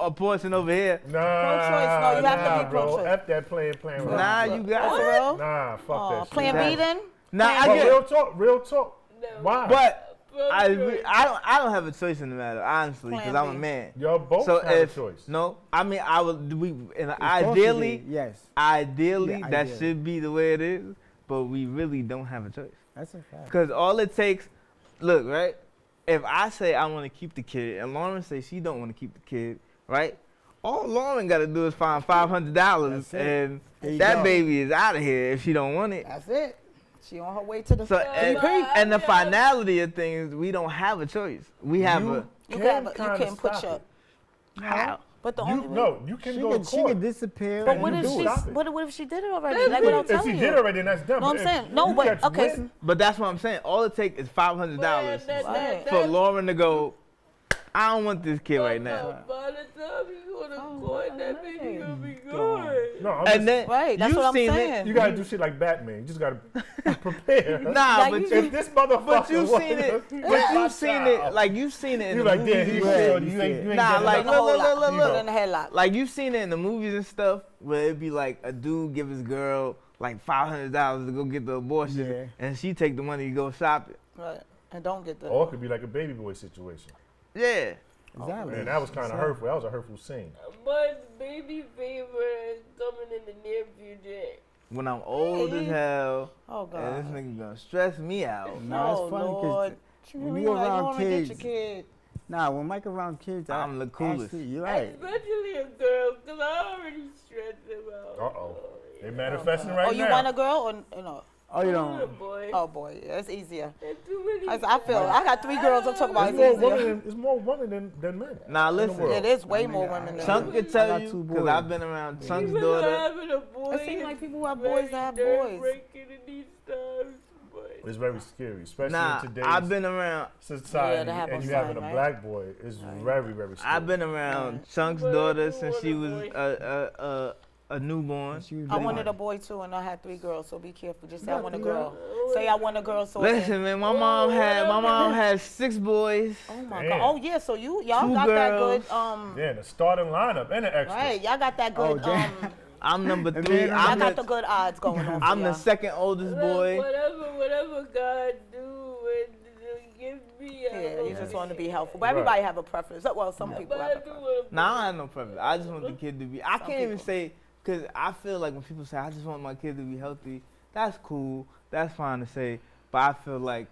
abortion over here. Nah, Pro-choice. No, you have to be bro. pro-choice. F that playing. Nah, you got For it. real? Nah, fuck that shit. Plan B then? Nah, I But get. real talk. No. Why? But Pro-choice. I don't have a choice in the matter, honestly, because Plan I'm a B. man. Y'all both So have if a choice. no, I mean I would we and It's supposed to ideally be, yes, ideally Yeah, that ideally. should be the way it is, but we really don't have a choice. that's a fact. Because all it takes, look, right? If I say I want to keep the kid and Lauren says she don't want to keep the kid, right? All Lauren got to do is find $500 That's it. and There you that go. baby is out of here if she don't want it. That's it. She on her way to the. So and the Yeah. finality of things, we don't have a choice. We have You a You kinda can put stop your. it. how? But the You, only way. no, you can She go to could, she court. could disappear. But and what you if do she? stop it. What if she did it already? Like what I'm If telling she you. did already, then that's done. No, I'm But saying if no. you But catch okay. wind- But that's what I'm saying. All it takes is $500 Right. for Lauren to go. I don't want this kid right now. By the time you go to Oh, court, that right. baby gonna be Gone. good. No, I'm And just, then Right, that's you what I'm seen saying. you gotta do shit like Batman. You just gotta prepare. Nah, Like but you- you, If this motherfucker, but you was- seen it. was But my you seen child. it. Like you seen it in You the like, movies. damn, he Right, showed you you see ain't, it. you ain't Nah, getting like, enough. look, Put in the headlock. Like you seen it in the movies and stuff, where it'd be like a dude give his girl like $500 to go get the abortion, Yeah. and she take the money to go shop it. Right. And don't get the. Or it could be like a baby boy situation. Yeah. Exactly. Man, that was kind of hurtful. That was a hurtful scene. But baby fever is coming in the near future. When I'm old as hell, Oh and God. this nigga gonna stress me out. No, it's Oh, funny Lord. because when you like, around wanna get kids, your kid. nah, when Mike around kids, I'm the coolest. Actually, you're right. Especially a girl, because I already stressed him out. Uh-oh. They manifesting right now. Oh, you want a girl or no? Oh, you Oh, don't. boy. Oh boy, yeah, it's easier. There's too many I feel I got 3 girls. I'm talking about It's it's more, easier. women than, it's more women than men. Now in the listen, world. It is way I mean, more I- women than Chunk men. can I tell got you, 2 because boys. I've been around Chunk's Even daughter. having a boy It seems is like people who have boys that have very boys. nerve-wracking in these times, but It's very scary, especially Nah, in today's I've been around. society. Yeah, to have and a you son, having a right? black boy is very, very scary. I've been around Right. Chunk's But daughter who since want she a was boy? a newborn. She was I baby. wanted a boy too, and I had 3 girls. So be careful. Just say I Yeah, want a yeah. girl. Say I want a girl. So it can- Listen, man, my mom had 6 boys. Oh my Damn. God. Oh yeah. So y'all 2 got that girls. good. Yeah, the starting lineup and the extra. Right. Y'all got that Oh, good. damn. I'm number And 3. then Y'all I'm got the the, good odds going on. I'm for the y'all. second oldest look, boy. whatever God do and give me. Yeah, you just want to be helpful. But Right. everybody have a preference. Well, some people But have I a do preference. want a Nah, I don't have no preference. I just want the kid to be. I can't even people. say, because I feel like when people say, I just want my kid to be healthy, that's cool. That's fine to say. But I feel like,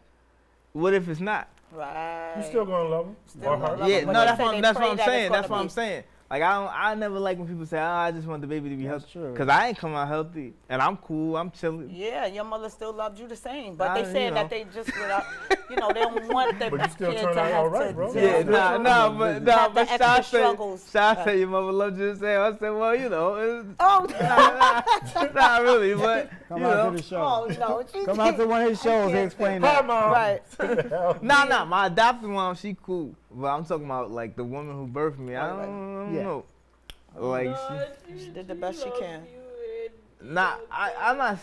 what if it's not? Right. You still gonna love him? Still Or gonna her? love Yeah, him, no, but they that's say what, they that's pray what I'm that it's saying. That's gonna what I'm be- saying. Like, I never like when people say, I just want the baby to be That's healthy. true. Because I ain't come out healthy. And I'm cool. I'm chilling. Yeah, your mother still loved you the same, but I- they said you know. that they just without, they don't want their But you still kid turn to out have all right, to bro. deal Yeah, with Yeah. nah, but the Sha extra said, struggles. Sha said your mother loved you the same. I said, well, you know, it's Oh, not really, but, you Come out know. to the show. oh no, she Come out to one of his shows and explain Hi, that. mom. Right. Nah, my adopted mom, she cool. But I'm talking about, like, the woman who birthed me. I Right, right. don't Yeah. know. Like, She did the best she loves can. you and- nah, I'm not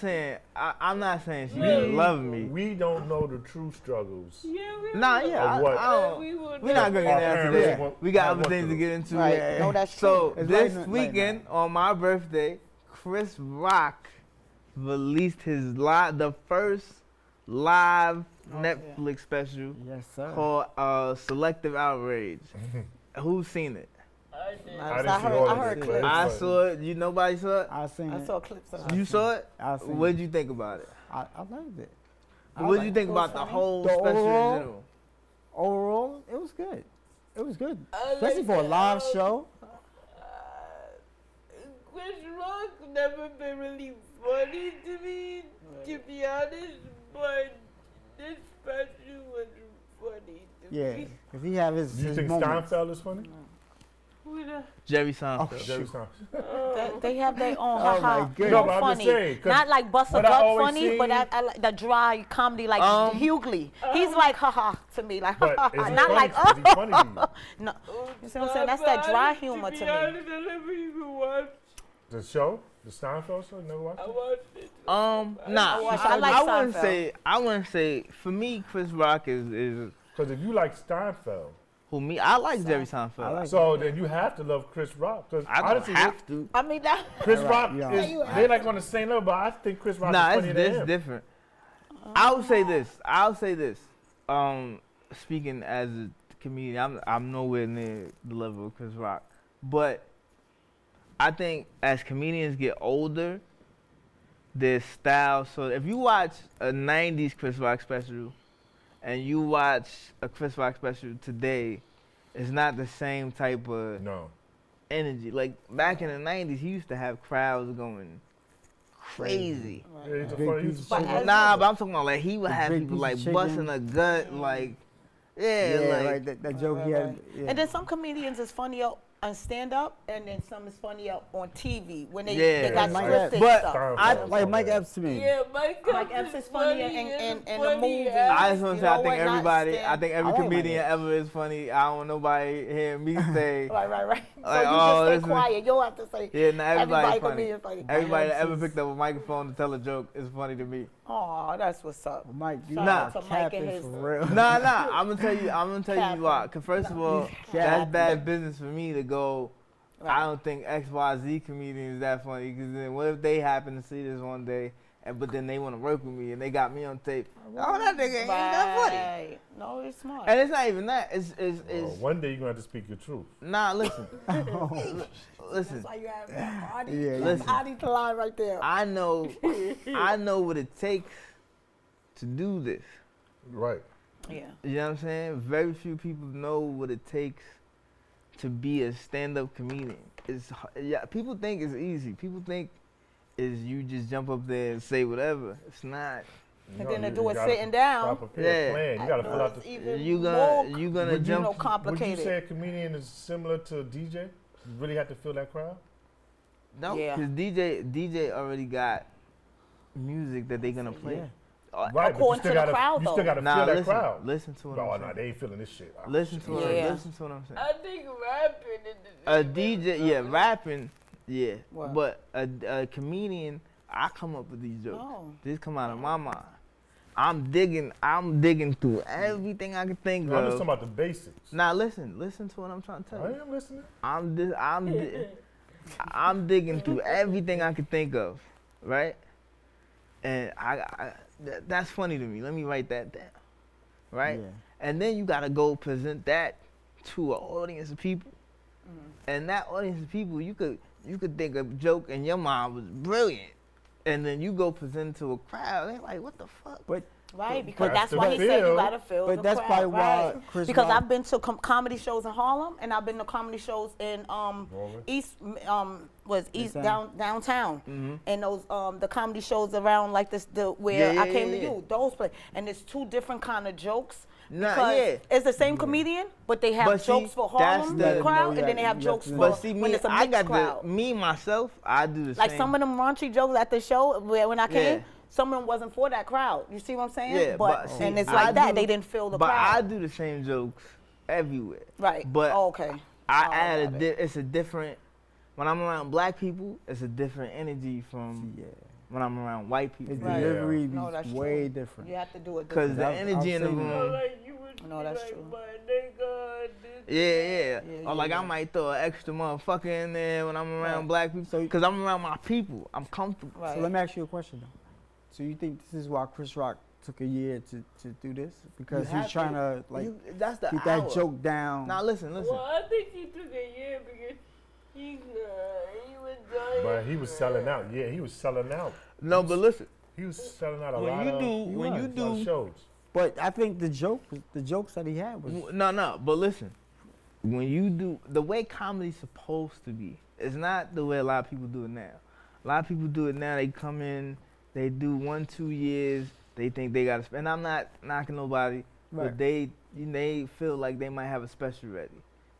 saying she didn't love me. We don't know the true struggles. Yeah, we Nah, will. yeah, Of what? I don't. We will We're not gonna never- get Our into parents that. want- We got have other what things to to do. get into. Right. Yeah. No, that's true. So It's this right weekend now. on my birthday, Chris Rock released the first live Netflix special Yes, sir. called Selective Outrage. Who's seen it? I did. I didn't see all I of heard it. clips. I but- saw it. Nobody saw it. I seen I it. saw clips of it. You saw it. I seen What it. did you think about it? I liked it. What did you think it. about the Funny. whole The special in overall? general? Overall, it was good. It was good, I especially like for a the live album. show. Chris Rock never been really funny to me, to be honest, but this special was funny to Yeah, me. because he have his, Do you his think moments. Steinfeld is funny? Who the- Jerry Seinfeld. Jerry Seinfeld. They have their own Oh, my haha, goodness. No, but I'm just funny. saying, 'cause Not like Buster what I Gut always funny, but seen- I like the dry comedy like Hughley. He's like haha to me, like But haha, is he not funny? like Is he funny to you? no. You see what I'm saying? That's that dry humor to to be me. honest, I never even watched. The show? The Steinfeld show? You never watched I it? watched it. Nah, I like I wouldn't say. For me, Chris Rock is Because if you like Steinfeld, who me. I like Jerry Seinfeld. I like so then you have to love Chris Rock. Because I don't honestly, have to. I mean that. Chris Right, Rock yeah. is, they like on the same level, but I think Chris Rock Nah, is it's funnier this than him. different. I would say this. I'll say this. Speaking as a comedian, I'm nowhere near the level of Chris Rock, but I think as comedians get older, their style. So if you watch a '90s Chris Rock special, and you watch a Chris Rock special today, it's not the same type of No. energy. Like back in the '90s, he used to have crowds going crazy. Yeah, he's a Big funny, piece he's of a funny shit. guy. Nah, but I'm talking about like he would The have big people piece like of chicken. busting a gut, like yeah, Yeah, like right. That joke he had. Yeah. And then some comedians is funny on stand up, and then some is funny on TV when they Yeah. got Mike scripted Epps. But stuff. I like Mike Epps to me. Yeah, Mike Epps is funny in the movie. I just want to say I You know think what, not everybody, stand- I think every I like Mike comedian Epps. ever is funny. I don't want nobody hearing me say. Right. So Like, you oh, just listen. stay quiet. You don't have to say. Yeah, nah, everybody's Everybody funny. can be funny. Everybody that Epps ever is- picked up a microphone to tell a joke is funny to me. Oh, that's what's up. Mike, you Shout Nah. out to Mike cap and is his. for real. Nah, I'm gonna tell Cap. you why. 'Cause first of all, Cap. that's bad business for me to go. Right. I don't think XYZ comedian is that funny. 'Cause then what if they happen to see this one day, but then they want to work with me and they got me on tape? Oh, that nigga ain't that funny. Right. No, it's smart. And it's not even that. It's Well, one day you're going to have to speak your truth. nah. Listen, That's listen. why you have that body. Yeah, Listen. Body to line right there. I know what it takes to do this. Right. Yeah. You know what I'm saying? Very few people know what it takes to be a stand-up comedian. Yeah, people think it's easy. People think is you just jump up there and say whatever. It's not. And then to do it gotta sitting down. stop a Yeah. plan. You gotta fill out the. Even You more, gonna Would jump. know, Would you complicated. say a comedian is similar to a DJ? You really have to fill that crowd. No, Yeah. because DJ already got music that they gonna play. Yeah. Right, According to the crowd, you still though. gotta Nah, fill that listen, crowd. listen to what No, I'm no, saying. they ain't feeling this shit. Oh, Listen to what Yeah. listen to what I'm saying. I think rapping is the A same DJ, as yeah, rapping, yeah, What? but a comedian, I come up with these jokes. Oh. These come out of my mind. I'm digging through everything I can think No, I'm just of. talking about the basics. Now listen to what I'm trying to tell I you. am listening. I'm digging through everything I can think of, right? And that's funny to me. Let me write that down, right? Yeah. And then you gotta go present that to an audience of people, and that audience of people, you could think a joke in your mind was brilliant, and then you go present to a crowd. They're like, "What the fuck?" But Right, because That's that's the why he said you feel. gotta fill But the that's crowd, probably why right. Chris Because Rock- I've been to comedy shows in Harlem, and I've been to comedy shows in East downtown, and those the comedy shows around like this where Yeah, I came yeah, to yeah. you, those play, and it's two different kind of jokes. Nah, Because yeah. it's the same comedian, but they have But see, jokes for that's Harlem the- crowd, No, and then they yeah, have you jokes have to- for But see, when me, it's a I mixed got crowd. me myself. I do the Like same. some of them raunchy jokes at the show where when I came, Yeah. some of them wasn't for that crowd. You see what I'm saying? Yeah, but see, and it's I like that. do- They didn't fill the but crowd. I do the same jokes everywhere. Right. But Oh, okay. I Oh, add got it. it's a different. When I'm around black people, it's a different energy from yeah, when I'm around white people. his Right. delivery No, is that's way true. different. You have to do it. Because different. the I've energy in the seen You know, room. like you would No, be that's like, true. my nigga, this, Yeah. Yeah, Or like yeah. I might throw an extra motherfucker in there when I'm around Right. black people. So- Because I'm around my people. I'm comfortable. Right. So let me ask you a question though. So you think this is why Chris Rock took a year to do this? Because You he's have trying to like that's the keep hour. that joke down. Now listen. Well, I think he took a year because he was dying. But he was selling out. Yeah, he was selling out. No, but listen. He was selling out a When lot you of do, He when was. you lot of do, shows. But I think the jokes that he had was no. But listen, when you do the way comedy's supposed to be, it's not the way a lot of people do it now. A lot of people do it now. They come in, they do 1-2 years. They think they got to spend. I'm not knocking nobody, Right. but they feel like they might have a special ready,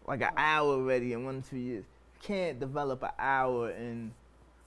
like an hour ready in 1-2 years. You can't develop an hour and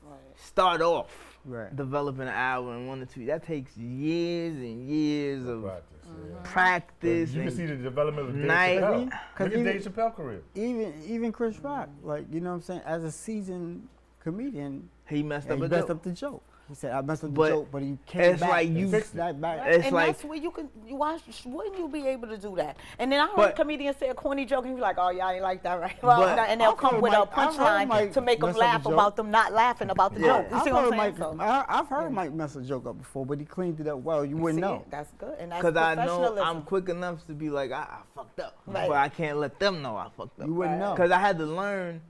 Right. start off right. developing an hour in 1 or 2. That takes years and years of Practice, yeah. practice. You can and see the development of Dave night- Chappelle. Look Cause at even- Dave Chappelle career. Even Chris Rock, like you know what I'm saying, as a seasoned comedian, he messed he up a messed joke. up the joke. He said I messed up the But joke, but he came it's back like and you- fixed that back. Right. It's and like- that's where you watch. Wouldn't you be able to do that? And then I heard But- comedians say a corny joke, and you be like, "Oh, y'all ain't like that, right?" Well, But- and they'll I've come heard with a Mike- I've heard punchline Mike to make them mess up a laugh joke. about them not laughing about the Yeah. joke. You see what I'm saying? Mike, So, I've heard Mike mess a joke up before, but he cleaned it up well. You wouldn't see, know. that's good, and that's Because I know professionalism. I'm quick enough to be like, I fucked up. Right. But I can't let them know I fucked up. You wouldn't Right. know. Because I had to learn,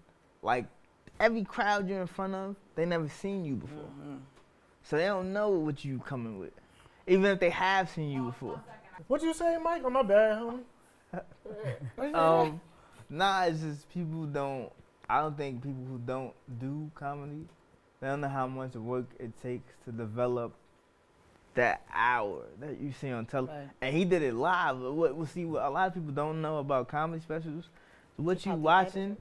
like, every crowd you're in front of, they never seen you before. So they don't know what you coming with. Even if they have seen you before. What you say, Mike? Oh, my bad, homie. Nah, it's just people don't, I don't think people who don't do comedy, they don't know how much work it takes to develop that hour that you see on television. Right. And he did it live. What a lot of people don't know about comedy specials. What you How they watching,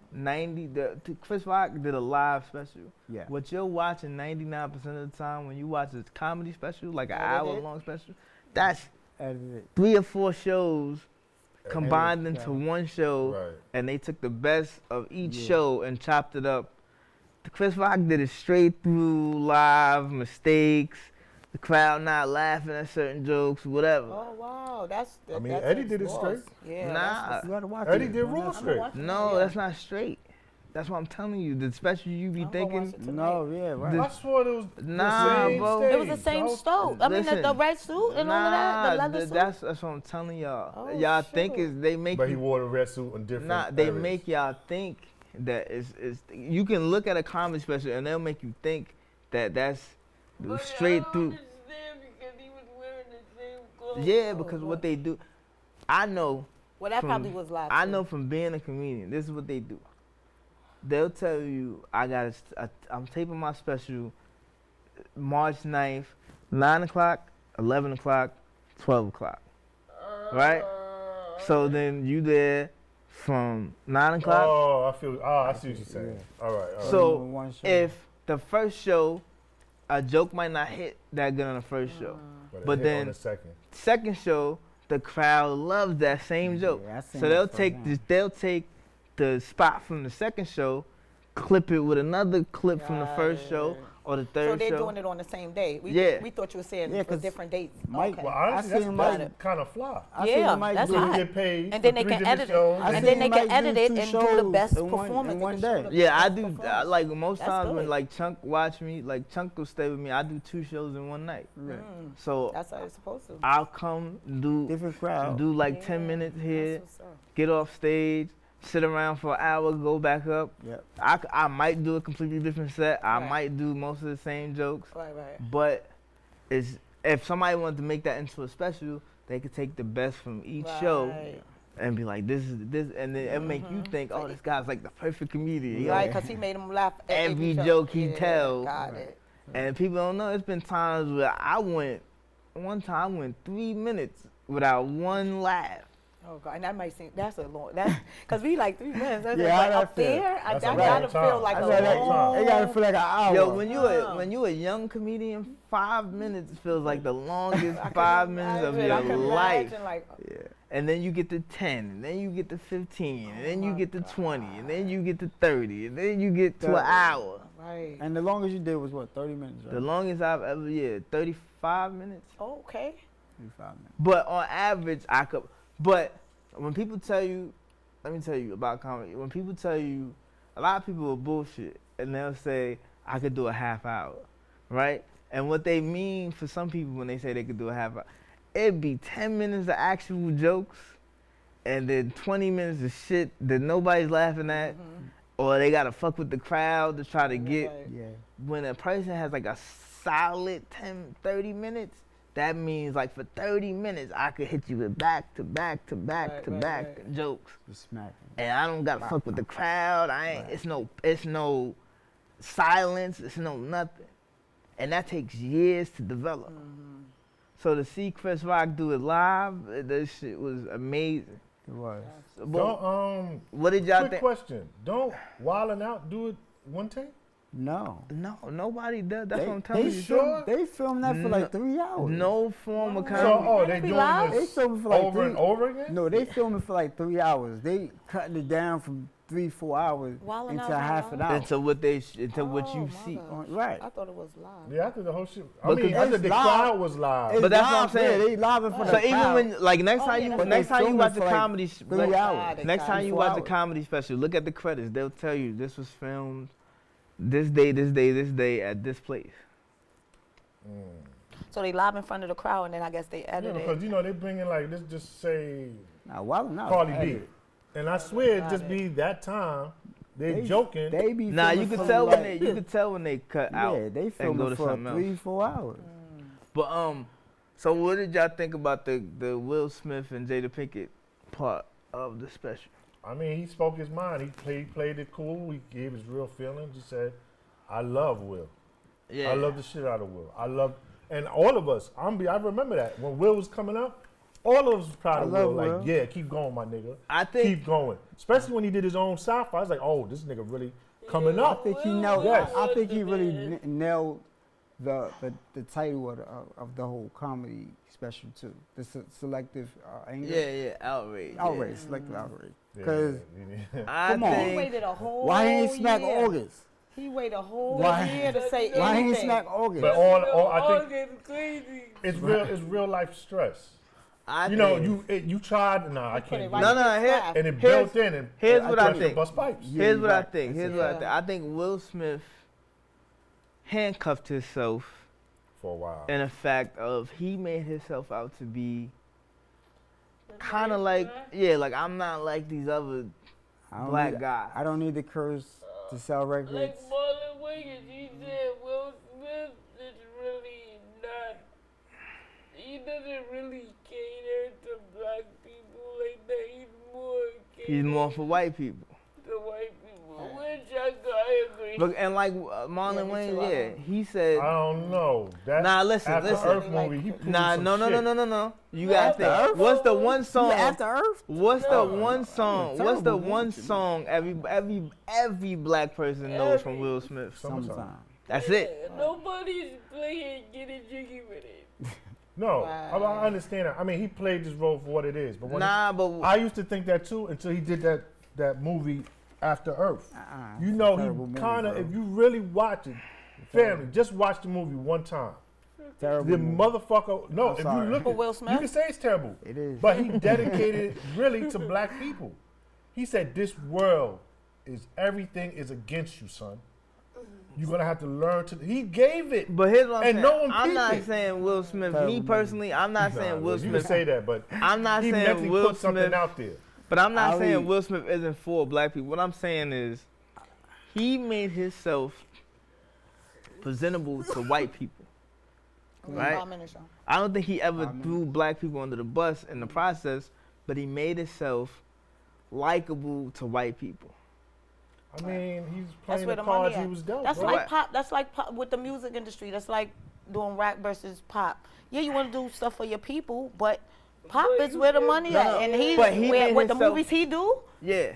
Chris Rock did a live special. Yeah. What you're watching 99% of the time when you watch a comedy special, like an Edited. hour-long special, that's Edited. 3 or 4 shows combined Edited, into yeah. one show, Right. and they took the best of each Yeah. show and chopped it up. The Chris Rock did it straight through, live, mistakes, the crowd not laughing at certain jokes, whatever. Oh wow, that's. I mean, that Eddie takes did it balls. straight. Yeah. Nah. You gotta watch Eddie it. did Why raw not? straight. No, that's not straight. That's what I'm telling you. The special you be I'm gonna watch thinking, it. No, yeah, right. I swore it was Nah, the same bro. stage. It was the same whole- stove. I mean, the Listen. red suit and all of that, the leather suit. that's what I'm telling y'all. Oh, Y'all think shoot. is they make But he you, wore the red suit in different nah, they areas. make y'all think that it's you can look at a comedy special and they'll make you think that that's But straight I don't through. understand because he was wearing the same clothes. Yeah, because what they do, I know. Well, that from- probably was live. I too. know from being a comedian, this is what they do. They'll tell you, I'm taping my special March 9th, 9 o'clock, 11 o'clock, 12 o'clock, right? So then you there from 9 o'clock. Oh, I see what you're saying. All right. So One show. if the first show, a joke might not hit that good on the first show, but it hit then on the second show, the crowd loves that same joke. Yeah, I seen So that they'll take the spot from the second show, clip it with another clip from the first show or the third So they're show. doing it on the same day. Yeah. We thought you were saying Yeah, for 'cause different dates. Mike- Okay. Well, honestly, I seen Mike- that's kind of fly. I Yeah, seen Mike that's do- hot. You get paid And then for they 3 can different edit it. shows. I And seen then they Mike can edit do it 2 and do the shows best in one- performance. in They one can show day. the Yeah, I best do. performance. Like most That's times when good. like Chunk watch me, like Chunk will stay with me. I do 2 shows in one night. Right. So That's how it's supposed to. I'll come Different crowd. do like Yeah, 10 minutes here, That's what's up. get off stage, sit around for an hour, go back up. Yep. I might do a completely different set. I Right. might do most of the same jokes. Right, right. But if somebody wanted to make that into a special, they could take the best from each show Right. and be like, this, and then it make you think, oh, this guy's like the perfect comedian. you know? Right, because he made them laugh at Every joke. joke he Yeah, tells. Got it. And people don't know. It's been times where one time I went 3 minutes without one laugh. Oh God, and that might seem that's a long. That's because we like 3 minutes. That's Yeah, like how that up feel? there. That's That a gotta long feel time. like That's a like long. it gotta feel like an hour. Yo, Wow. when you a young comedian, 5 minutes feels like the longest I can 5 minutes of imagine, your I can life. imagine, like, Yeah. And then you get to 10, and then you get to 15, and then you my get to 20, and then you get to 30, and then you get to an 30. hour. right. And the longest you did was what, 30 minutes, right? The longest I've ever, 35 minutes. Oh, okay. 35 minutes. But on average, but when people tell you, let me tell you about comedy. When people tell you, a lot of people will bullshit, and they'll say, I could do a half hour, right? And what they mean for some people when they say they could do a half hour, it'd be 10 minutes of actual jokes, and then 20 minutes of shit that nobody's laughing at, or they gotta fuck with the crowd to try to get. Right. Yeah. When a person has like a solid 30 minutes, that means like for 30 minutes, I could hit you with back to back to back Right, to right, back right. jokes. You smack. And I don't gotta fuck with the crowd. It's no silence, it's no nothing. And that takes years to develop. So to see Chris Rock do it live, that shit was amazing. It was. So, but Don't, what did y'all quick think? question. Don't Wildin' Out do it one take? No. No, nobody does. That's They, what I'm telling they, you. sure? they filmed that for like 3 hours. No form of So, comedy. they Be doing live? They this filmed it for like over and over again? No, they filmed it for like 3 hours. They cutting it down from 3-4 hours Wildin' into Out a was half an live? hour. Into what Oh, you my see. God. Right. I thought it was live. Yeah, I think the whole shit. I Because mean, I think it's the live. crowd was live. It's But that's what I'm live, saying. Yeah, they live it for So the even crowd. when like next Oh, time yeah, you that's next what time they you watch filmed the for, like, comedy 3 hours. next time you 4 watch the hours. comedy special, look at the credits. They'll tell you this was filmed this day, this day, this day at this place. So they live in front of the crowd, and then I guess they Yeah, edited because they bring in like, let's just say Nah, Wildin' Out. Cardi hey, B. And I swear it Got just it. be that time. They joking. They be Nah, filming you can for tell like, when they cut out. Yeah, they go filming to for something else. 3-4 hours. But so what did y'all think about the Will Smith and Jada Pinkett part of the special? I mean, he spoke his mind. He played it cool. He gave his real feelings. He said, I love Will. Yeah, I love the shit out of Will. And all of us, I remember that. When Will was coming up, all of us was proud of I Will. love Like, Will. yeah, keep going, my nigga. I think Keep going. Especially when he did his own sci-fi. I was like, oh, this nigga really coming I up. think he nailed. Yes. I think he really nailed the title of the whole comedy special too. The selective anger. yeah, outrage. Outrage, selective outrage. Yeah, Because yeah. I Come on. He think waited a whole why he ain't smack year. August? He waited a whole Why- year to say Why he ain't anything. smack August? But all I think It's crazy. it's real life stress. I You know, think- you tried. Nah, I Put can't. it do right No, it. no, in his here- lap. And it Here's- built in. And here's what I pressure think. Bust pipes. Yeah, Here's you're what I right. think. Here's what I think. I think Will Smith handcuffed himself For a while. in the fact of he made himself out to be kind of like, yeah, like I'm not like these other I don't black need- guys. I don't need the curse to sell records. Like Marlon Wayans, he said Will Smith is really not. He doesn't really cater to black people like that. He's more He's more for white people. to white people, which I agree. Look, and like Marlon Wayne, yeah, he said. I don't know. That Nah, listen. Earth movie, he proved Nah, some no. You gotta think. Earth? What's the one song? After Earth? What's the one song? What's the terrible one movie. song every black person knows from Will Smith? Sometimes. That's it. Nobody's playing Get a Jiggy with it. No, I understand that. I mean, he played this role for what it is. But when I used to think that too until he did that movie After Earth. You know, he kind of, if you really watch it, family, just watch the movie one time. Terrible. The movie. motherfucker, no, I'm if sorry. you look For at Will Smith? you can say it's terrible. It is. But he dedicated it really to black people. He said, this world is, everything is against you, son. You're going to have to learn to, he gave it. But here's what I'm And saying. no one I'm not peeped it. saying Will Smith. Terrible Me movie. personally, I'm not saying Nah, Will you Smith. can say that, but I'm not he saying mentally Will put something Smith. out there. But I'm not Ali. saying Will Smith isn't for black people. What I'm saying is, he made himself presentable to white people. Right? I don't think he ever threw black people under the bus in the process, but he made himself likable to white people. I mean, he's That's playing where the the money cards he at. was dealt. That's bro. like pop. That's like pop with the music industry. That's like doing rap versus pop. Yeah, you want to do stuff for your people, but pop But is you where the can't- money No, at, no. and But he where made with the himself- movies he do Yeah.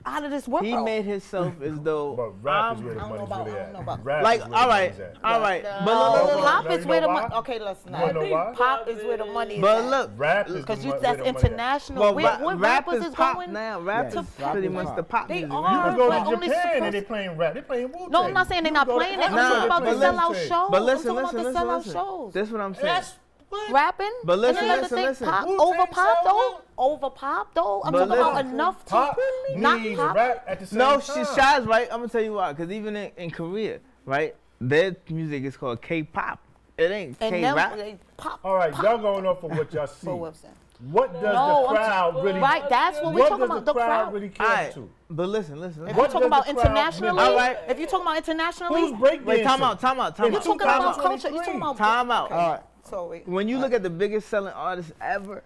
out of this world. He made himself as though But rap is I'm where the I don't know money's about- really I don't know at. about- Rap like, is where all the right, money's at. all right. No, But look, pop no, is you where know the why? money. Okay, listen. You wanna know why? Pop is where the money is. but at. look, Rap is Because the you mo- that's where the money at. international. well, What rap rappers is is pop going? now. Rap Yes, is rap pretty is much pop. the pop They music. are. You can go but to only Japan and supposed- they playing rap. They playing Wu-Tang. No, I'm not saying they're not playing it. I'm Nah, talking about the but sellout listen- shows. But listen, I'm talking listen, about the sellout listen. shows. This is what I'm saying. That's what? Rapping? But listen, and then listen, think listen. Pop Wu-Tang over pop though? sound? Over pop though? I'm But talking about listen. enough to Pop not needs pop. rap at the same No, time. Shai's right. I'm gonna tell you why. Because even in Korea, right, their music is called K-pop. It ain't And then K-rap. they pop. All right, pop. y'all going off of what y'all see. For Webster. What does No, the crowd really? Right, that's what we're What talking does about. the The crowd. really care Alright, to? but listen. If What you're talking does about the crowd internationally, really- Alright. if you're talking about internationally, Who's breakdancing? Wait, time out. if you're talking about culture, you're talking about Time out. All right. Sorry. When you look at the biggest selling artists ever,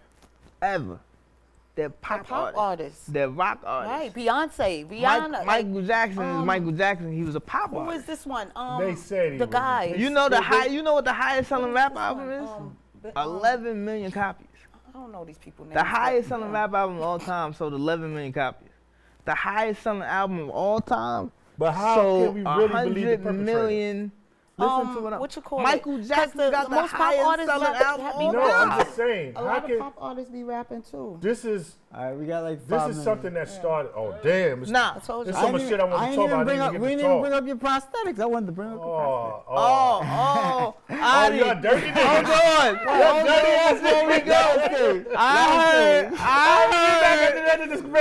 they're pop, Pop artists. artists. They're rock artists. Right, Beyonce, Rihanna. Michael Jackson is Michael Jackson. He was a pop Who artist. is this one? They said he the was. guy. You know you know what the highest selling rap album is? But, 11 million copies. I don't know these people names. The highest but- selling rap album of all time sold 11 million copies. The highest selling album of all time But how sold can we really believe the 100 perpetrator? million. Listen to what I'm. what you call Michael it? 'Cause Jackson got the most pop highest artists selling rap- album have of been all No, I'm time. just saying. A How lot of can pop artists be rapping too. this is All right, we got like 5 this minutes. is something that started? Oh damn! It's, Nah. I told There's you. so much shit I want to ain't talk even about. bring I up, didn't we even didn't get even to bring talk. up your prosthetics. I wanted to bring up your prosthetics. Oh, Oh, Adi. you're a dirty Hold nigga. on. Before we go, I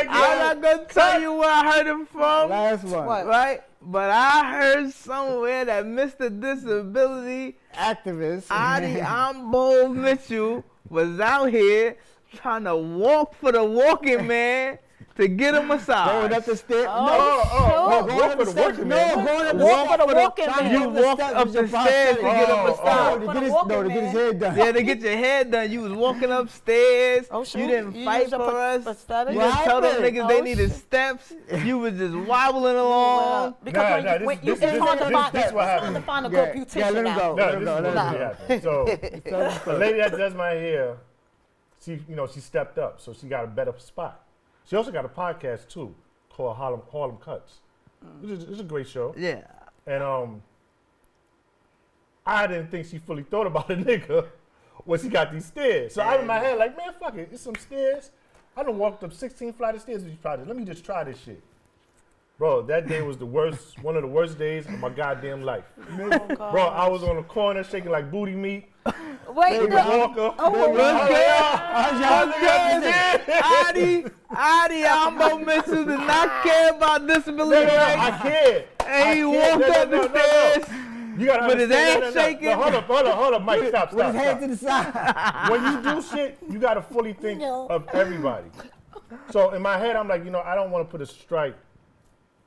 I'm not gonna tell you where I heard him from, Last one. What? right? But I heard somewhere that Mr. Disability Activist. Adi Ambo Mitchell was out here trying to walk for the walking man to get a massage. Going up the stairs. Oh, going walk up for the the steps. working No, man. going up Walk for the walking trying to man. get You up the walked steps up with your the stairs to prosthetics. get a Oh, massage. To For get the his, walking no, to get his man. head done. Yeah, to get your hair done. You was walking upstairs. Oh, shit. You didn't You fight used a for us. prosthetic? You What didn't tell them happened? niggas they Oh, needed shit. steps. You was just wobbling along. Because Nah, when nah, you, when this- you this- it's hard to this- find, this it's what hard to happened. find a Yeah, good beautician yeah, let him now. go. No, Let him this go. is Let what him really go. happened. So the lady that does my hair, she stepped up, so she got a better spot. She also got a podcast too called Harlem Cuts. It's a great show. Yeah. And I didn't think she fully thought about a nigga when she got these stairs. So I'm in my head like, man, fuck it, it's some stairs. I done walked up 16 flight of stairs with these projects. Let me just try this shit. Bro, that day was the worst, one of the worst days of my goddamn life. Bro, I was on the corner shaking like booty meat. Wait, With Walker. Adi Ambo Mitchell did not care about disability I rights. can't. And he walked up the stairs. You gotta With his understand- ass no, shaking. No, hold up, Mike, stop. With his head to the side. When you do shit, you gotta fully think of everybody. So in my head, I'm like, I don't want to put a strike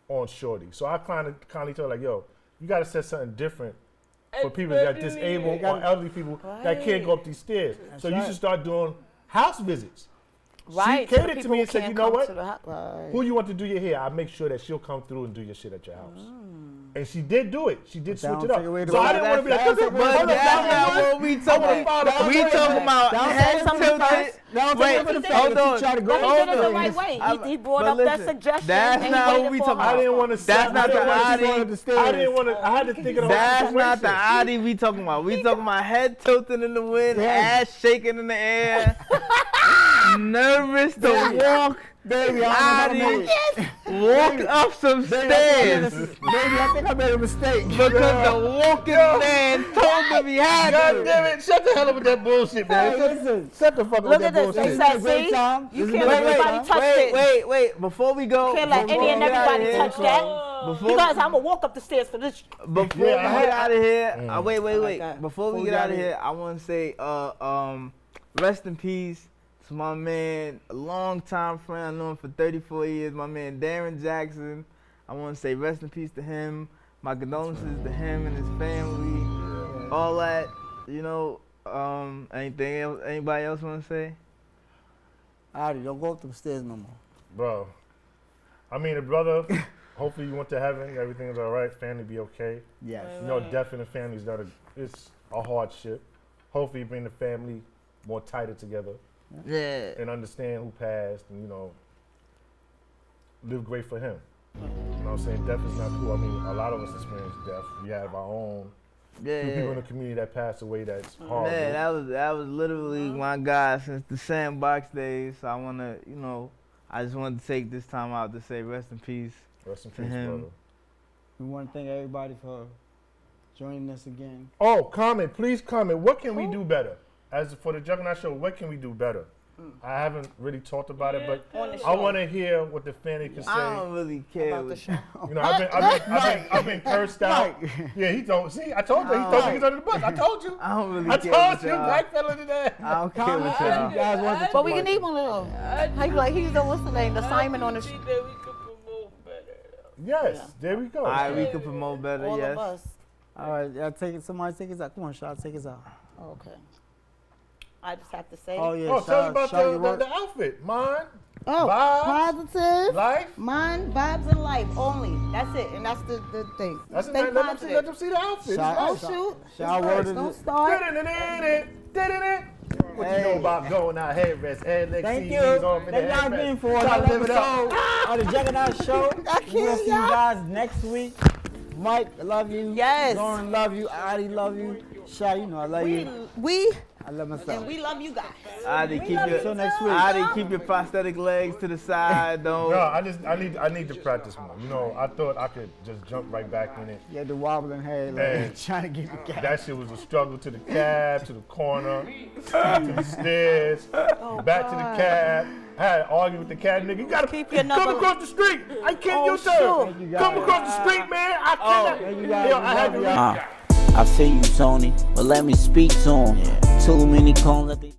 on Shorty. So I kindly told her, like, yo, you gotta set something different for people that are disabled or elderly people that can't go up these stairs. So you should start doing house visits. right, She so the catered to people me who and said, can't you know come what? to the right. Who you want to do your hair? I'll make sure that she'll come through and do your shit at your house. And she did do it. She did That switch it don't up. take away the So I right. didn't want to be like, That's- But that's not what we talking about. We talking about head tilted. Wait, hold on. But he did it the right way. He brought but up that listen, suggestion. that's and not he what waited we for talking her. I didn't want to. That's not the I Adi. didn't want to. I had to think of the whole That's not the situation. Adi we talking about. We talking about head tilting in the wind, ass shaking in the air, nervous to walk. Baby, Adi, walk up some stairs Baby, I think I made a mistake. because the walking man told him he had God to. damn it! Shut the hell up with that bullshit, man. Hey, listen. Shut the fuck up with Look that at this. bullshit. They This is said, a great see, time. you This is can't a let great everybody time. touch it. Wait. Before we go, Can't let any and everybody touch that. Before Because I'm going to walk up the stairs for this. Before Yeah, we I get had- out of here, wait. like that. Before we get out of here, I want to say, rest in peace to my man, a long-time friend. I know him for 34 years. My man Darren Jackson. I want to say rest in peace to him. My condolences to him and his family. All that, you know. Anything else? Anybody else want to say? Adi, don't go up them stairs no more. Bro, I mean, the brother. Hopefully, you went to heaven. Everything is all right. Family be okay. Yes. You know, death in the family is not it's a hardship. Hopefully, bring the family more tighter together Yeah. and understand who passed, and live great for him. You know what I'm saying? Death is not cool. I mean, a lot of us experience death. We have our own few people in the community that passed away. That's horrible. Man, that was literally my guy since the sandbox days. So I wanna, I just wanted to take this time out to say rest in peace. Rest in to peace, him. brother. We want to thank everybody for joining us again. Oh, comment, please comment. What can we do better? As for the Juggernaut Show, what can we do better? I haven't really talked about it, but On the I show. want to hear what the family can say. I don't really care. About the show. You know, I've been cursed out. Yeah, he don't. See, I told you. He throw niggas under the bus. I told you. I don't really I care. told with you, y'all. black fella today. I don't care Comment with if you y'all. guys want to But we can need one of them. Like, he's the what's the name? The Simon on the show. think that we could promote better. Yes, there we go. All right, we can promote better. All Yes. of us. All right, y'all take it. Somebody take us out. Come on, Shot, take us out. Okay. I just have to say. Oh yeah, Oh, tell us about shout your work. the outfit. Mine, Oh, vibes, positive. life. Mind, vibes, and life only. That's it, and that's the thing. That's Stay it. Let positive. them see the outfit. It's Shout- Oh nice. shoot! Shout nice. word Don't is start. What you know about going out head rest, head legs, Thank you. CDs off in the Thank y'all head again rest. for Try to another live it up. episode of the Juggernaut Show. We'll see you guys next week. Mike, I love you. Yes. Lauren, love you. Adi, love you. Shy, you know I love you. We I love myself. and we love you guys. Adi, keep Till next week. keep your prosthetic legs to the side. Don't. No, I need to practice more. You know, I thought I could just jump right back in it. You had the wobbling head, Hey. like trying to get the cat. That shit was a struggle to the cab, to the corner, to the stairs, back to the cab. I had to argue with the cab nigga. You gotta Keep your come number- across the street. I can't Oh, your turn. shoot. Thank you, guys. Come across the street, man. I cannot. Thank you, guys. Yo, I had to Love y'all. I feel you, Tony, but let me speak to him. Too many cones that they